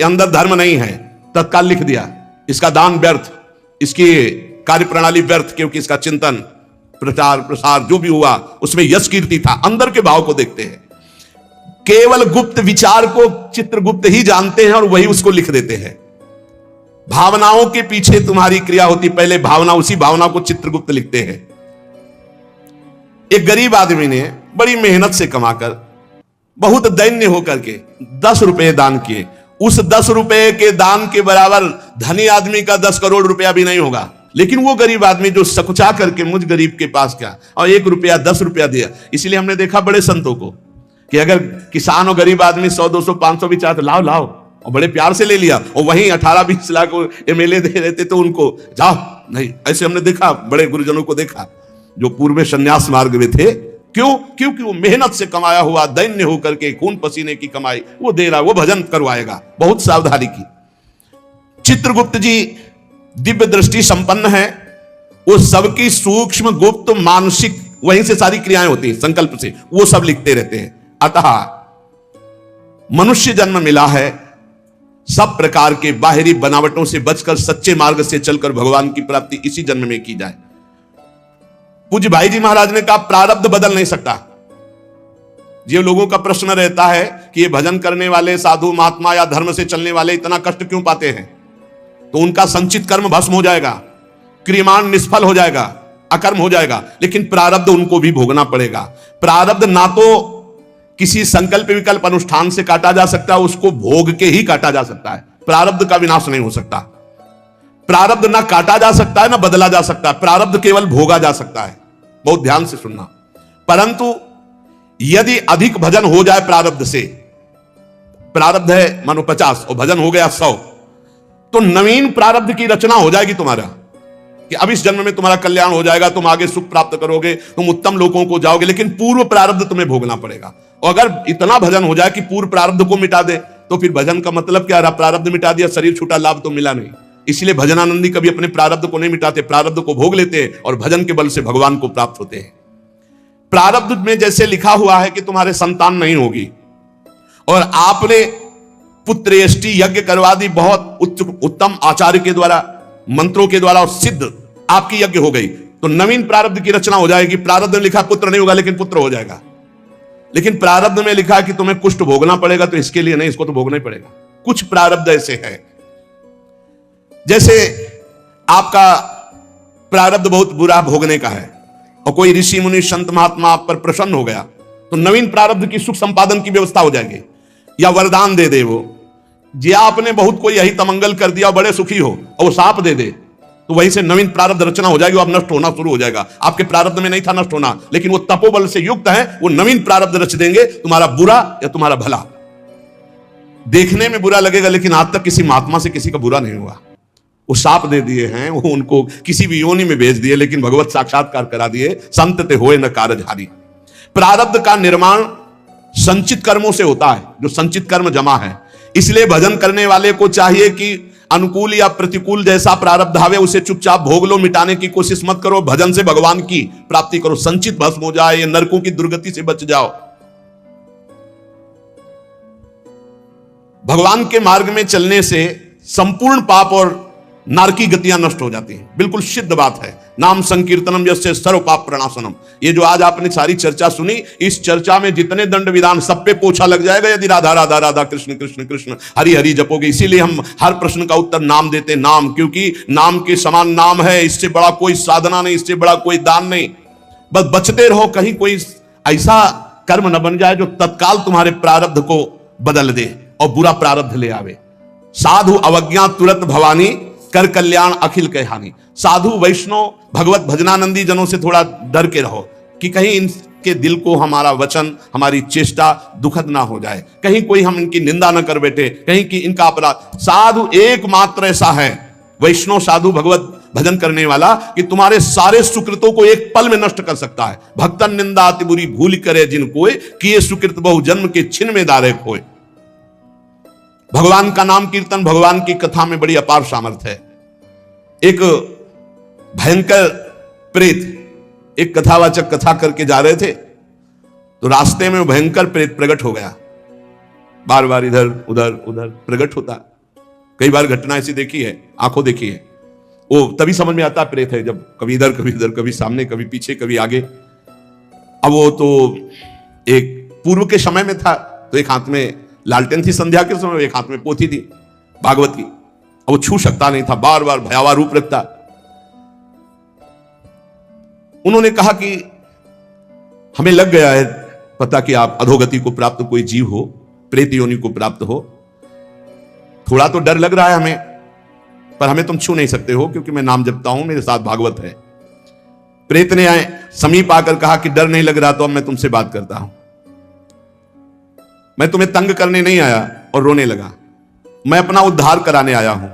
अंदर धर्म नहीं है, तत्काल लिख दिया इसका दान व्यर्थ, इसकी कार्य प्रणाली व्यर्थ, क्योंकि इसका चिंतन, प्रचार, प्रसार जो भी हुआ उसमें यश कीर्ति था। अंदर के भाव को देखते हैं। केवल गुप्त विचार को चित्रगुप्त ही जानते हैं और वही उसको लिख देते हैं। भावनाओं के पीछे तुम्हारी क्रिया होती, पहले भावना, उसी भावना को चित्रगुप्त लिखते हैं। एक गरीब आदमी ने बड़ी मेहनत से कमाकर, बहुत दैन्य होकर के 10 रुपए दान किए। उस 10 रुपए के दान के बराबर धनी आदमी का 10 करोड़ रुपया भी नहीं होगा, लेकिन वो गरीब आदमी जो सकुचा करके मुझ गरीब के पास गया और 1 रुपया 10 रुपया दिया। इसलिए हमने देखा बड़े संतों को कि अगर किसान और गरीब आदमी 100, 200, 500 भी चाहते, लाओ लाओ, और बड़े प्यार से ले लिया, और वहीं 18-20 लाख MLA दे रहते तो उनको जाओ नहीं। ऐसे हमने देखा, बड़े गुरुजनों को देखा जो पूर्व संन्यास मार्ग में थे। क्यों? क्योंकि वो मेहनत से कमाया हुआ, दैन्य होकर के खून पसीने की कमाई वो दे रहा, वो भजन करवाएगा। बहुत सावधानी की। चित्रगुप्त जी दिव्य दृष्टि संपन्न है, वो सबकी सूक्ष्म गुप्त मानसिक, वहीं से सारी क्रियाएं होती हैं, संकल्प से वो सब लिखते रहते हैं। अतः मनुष्य जन्म मिला है सब प्रकार के बाहरी बनावटों से बचकर सच्चे मार्ग से चलकर भगवान की प्राप्ति इसी जन्म में की जाए। पूज्य भाई जी महाराज ने कहा प्रारब्ध बदल नहीं सकता। ये लोगों का प्रश्न रहता है कि ये भजन करने वाले साधु महात्मा या धर्म से चलने वाले इतना कष्ट क्यों पाते हैं? तो उनका संचित कर्म भस्म हो जाएगा, क्रियमाण निष्फल हो जाएगा, अकर्म हो जाएगा, लेकिन प्रारब्ध उनको भी भोगना पड़ेगा। प्रारब्ध ना तो किसी संकल्प विकल्प अनुष्ठान से काटा जा सकता है, उसको भोग के ही काटा जा सकता है। प्रारब्ध का विनाश नहीं हो सकता। प्रारब्ध ना काटा जा सकता है ना बदला जा सकता है, प्रारब्ध केवल भोगा जा सकता है। बहुत ध्यान से सुनना। परंतु यदि अधिक भजन हो जाए प्रारब्ध से, प्रारब्ध है मानो 50 और भजन हो गया 100, तो नवीन प्रारब्ध की रचना हो जाएगी तुम्हारा कि अब इस जन्म में तुम्हारा कल्याण हो जाएगा, तुम आगे सुख प्राप्त करोगे, तुम उत्तम लोगों को जाओगे, लेकिन पूर्व प्रारब्ध तुम्हें भोगना पड़ेगा। और अगर इतना भजन हो जाए कि पूर्व प्रारब्ध को मिटा दे, तो फिर भजन का मतलब क्या रहा? प्रारब्ध मिटा दिया, शरीर छूटा, लाभ तो मिला नहीं। इसलिए भजनानंदी कभी अपने प्रारब्ध को नहीं मिटाते, प्रारब्ध को भोग लेते हैं और भजन के बल से भगवान को प्राप्त होते हैं। प्रारब्ध में जैसे लिखा हुआ है कि तुम्हारे संतान नहीं होगी और आपने पुत्रेष्टि यज्ञ करवा दी, बहुत उत्तम आचार्य के द्वारा, मंत्रों के द्वारा, और सिद्ध आपकी यज्ञ हो गई, तो नवीन प्रारब्ध की रचना हो जाएगी। प्रारब्ध में लिखा पुत्र नहीं होगा लेकिन पुत्र हो जाएगा। लेकिन प्रारब्ध में लिखा कि तुम्हें कुष्ठ भोगना पड़ेगा, तो इसके लिए नहीं, इसको तो भोगना ही पड़ेगा। कुछ प्रारब्ध ऐसे है, जैसे आपका प्रारब्ध बहुत बुरा भोगने का है और कोई ऋषि मुनि संत महात्मा आप पर प्रसन्न हो गया, तो नवीन प्रारब्ध की सुख संपादन की व्यवस्था हो जाएगी। या वरदान दे दे वो, जे आपने बहुत कोई यही तमंगल कर दिया, बड़े सुखी हो, और वो साप दे दे, तो वहीं से नवीन प्रारब्ध रचना हो जाएगी, अब नष्ट होना शुरू हो जाएगा। आपके प्रारब्ध में नहीं था नष्ट होना, लेकिन वो तपोबल से युक्त है, वो नवीन प्रारब्ध रच देंगे, तुम्हारा बुरा या तुम्हारा भला। देखने में बुरा लगेगा, लेकिन आज तक किसी महात्मा से किसी का बुरा नहीं हुआ। वो साप दे दिए हैं, वो उनको किसी भी योनि में भेज दिए, लेकिन भगवत साक्षात्कार करा दिए। संत ते होए न कारजहारी। प्रारब्ध का निर्माण संचित कर्मों से होता है, जो संचित कर्म जमा है। इसलिए भजन करने वाले को चाहिए कि अनुकूल या प्रतिकूल जैसा प्रारब्ध आवे, उसे चुपचाप भोग लो, मिटाने की कोशिश मत करो। भजन से भगवान की प्राप्ति करो, संचित भस्म हो जाए, ये नरकों की दुर्गति से बच जाओ। भगवान के मार्ग में चलने से संपूर्ण पाप और नारकी गतियां नष्ट हो जाती हैं। बिल्कुल सिद्ध बात है। नाम संकीर्तनम जैसे सर्व पाप प्रणाशनम। ये जो आज आपने सारी चर्चा सुनी, इस चर्चा में जितने दंड विधान सब पे पोछा लग जाएगा यदि राधा राधा राधा कृष्ण कृष्ण कृष्ण हरि हरि जपोगे। इसीलिए हम हर प्रश्न का उत्तर नाम देते, नाम, क्योंकि नाम के समान नाम है। इससे बड़ा कोई साधना नहीं, इससे बड़ा कोई दान नहीं। बस बचते रहो, कहीं कोई ऐसा कर्म न बन जाए जो तत्काल तुम्हारे प्रारब्ध को बदल दे और बुरा प्रारब्ध ले आवे। साधु अवज्ञा तुरंत भवानी, कर कल्याण अखिल के हानि। साधु वैष्णव भगवत भजनानंदी जनों से थोड़ा डर के रहो कि कहीं इनके दिल को हमारा वचन, हमारी चेष्टा दुखद ना हो जाए, कहीं कोई हम इनकी निंदा न कर बैठे, कहीं कि इनका अपराध। साधु एकमात्र ऐसा है, वैष्णव साधु भगवत भजन करने वाला, कि तुम्हारे सारे सुकृतों को एक पल में नष्ट कर सकता है। भक्तन निंदा अति बुरी भूल करे जिन कोय, किए सुकृत बहु जन्म के छिन में दारे खोए। भगवान का नाम कीर्तन, भगवान की कथा में बड़ी अपार सामर्थ्य है। एक भयंकर प्रेत एक कथावाचक कथा करके जा रहे थे, तो रास्ते में वो भयंकर प्रेत प्रकट हो गया। बार बार इधर उधर उधर प्रकट होता। कई बार घटना ऐसी देखी है, आंखों देखी है। वो तभी समझ में आता प्रेत है जब कभी इधर कभी इधर, कभी सामने कभी पीछे कभी आगे। अब वो तो एक पूर्व के समय में था, तो एक हाथ में लालटेन थी संध्या के समय, एक हाथ में पोथी थी भागवत की। अब वो छू सकता नहीं था, बार बार भयावह रूप रखता। उन्होंने कहा कि हमें लग गया है पता कि आप अधोगति को प्राप्त कोई जीव हो, प्रेत योनि को प्राप्त हो। थोड़ा तो डर लग रहा है हमें, पर हमें तुम छू नहीं सकते हो क्योंकि मैं नाम जपता हूं, मेरे साथ भागवत है। प्रेत ने समीप आकर कहा कि डर नहीं लग रहा तो अब मैं तुमसे बात करता हूं। मैं तुम्हें तंग करने नहीं आया। और रोने लगा। मैं अपना उद्धार कराने आया हूं।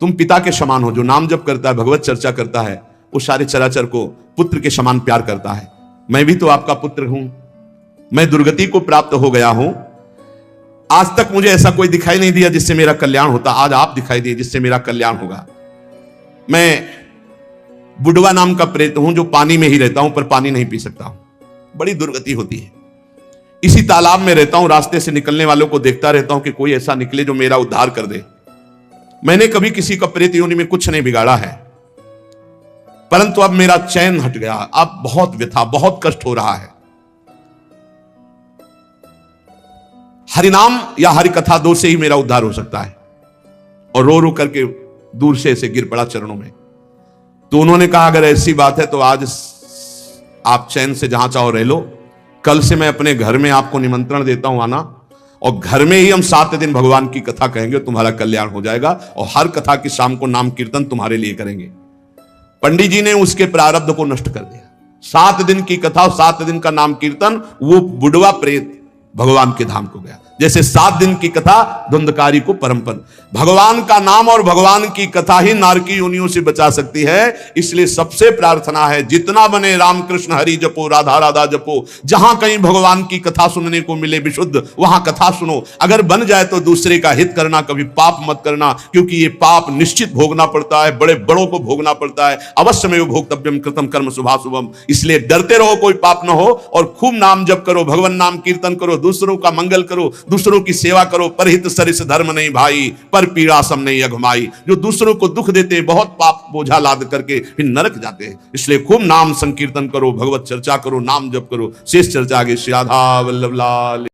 तुम पिता के समान हो, जो नाम जप करता है, भगवत चर्चा करता है, वो सारे चराचर को पुत्र के समान प्यार करता है। मैं भी तो आपका पुत्र हूं। मैं दुर्गति को प्राप्त हो गया हूं। आज तक मुझे ऐसा कोई दिखाई नहीं दिया जिससे मेरा कल्याण होता। आज आप दिखाई दिए जिससे मेरा कल्याण होगा। मैं बुढ़वा नाम का प्रेत हूं जो पानी में ही रहता हूं, पर पानी नहीं पी सकता हूं। बड़ी दुर्गति होती है। इसी तालाब में रहता हूं, रास्ते से निकलने वालों को देखता रहता हूं कि कोई ऐसा निकले जो मेरा उद्धार कर दे। मैंने कभी किसी का प्रेत योनि में कुछ नहीं बिगाड़ा है, परंतु अब मेरा चैन हट गया, अब बहुत व्यथा, बहुत कष्ट हो रहा है। हरिनाम या हरि कथा दो से ही मेरा उद्धार हो सकता है। और रो रो करके दूर से ऐसे गिर पड़ा चरणों में। तो उन्होंने कहा अगर ऐसी बात है तो आज आप चैन से जहां चाहो रह लो, कल से मैं अपने घर में आपको निमंत्रण देता हूं आना, और घर में ही हम 7 दिन भगवान की कथा कहेंगे, तुम्हारा कल्याण हो जाएगा। और हर कथा की शाम को नाम कीर्तन तुम्हारे लिए करेंगे। पंडित जी ने उसके प्रारब्ध को नष्ट कर दिया। 7 दिन की कथा, 7 दिन का नाम कीर्तन, वो बुढ़वा प्रेत भगवान के धाम को गया। जैसे 7 दिन की कथा धुंधकारी को परम पद। भगवान का नाम और भगवान की कथा ही नारकी योनियों से बचा सकती है। इसलिए सबसे प्रार्थना है, जितना बने रामकृष्ण हरि जपो, राधा राधा जपो। जहां कहीं भगवान की कथा सुनने को मिले विशुद्ध, वहां कथा सुनो। अगर बन जाए तो दूसरे का हित करना, कभी पाप मत करना, क्योंकि ये पाप निश्चित भोगना पड़ता है, बड़े बड़ों को भोगना पड़ता है। अवश्य में भोक्तव्यम कृतम कर्म शुभाशुभम। इसलिए डरते रहो कोई पाप न हो, और खूब नाम जप करो, भगवान नाम कीर्तन करो, दूसरों का मंगल करो, दूसरों की सेवा करो। परहित सरिस धर्म नहीं भाई, पर पीड़ा सम नहीं अघमाई। जो दूसरों को दुख देते बहुत पाप बोझा लाद करके फिर नरक जाते हैं। इसलिए खूब नाम संकीर्तन करो, भगवत चर्चा करो, नाम जप करो। शेष चर्चा आगे। श्री राधा वल्लभ लाल।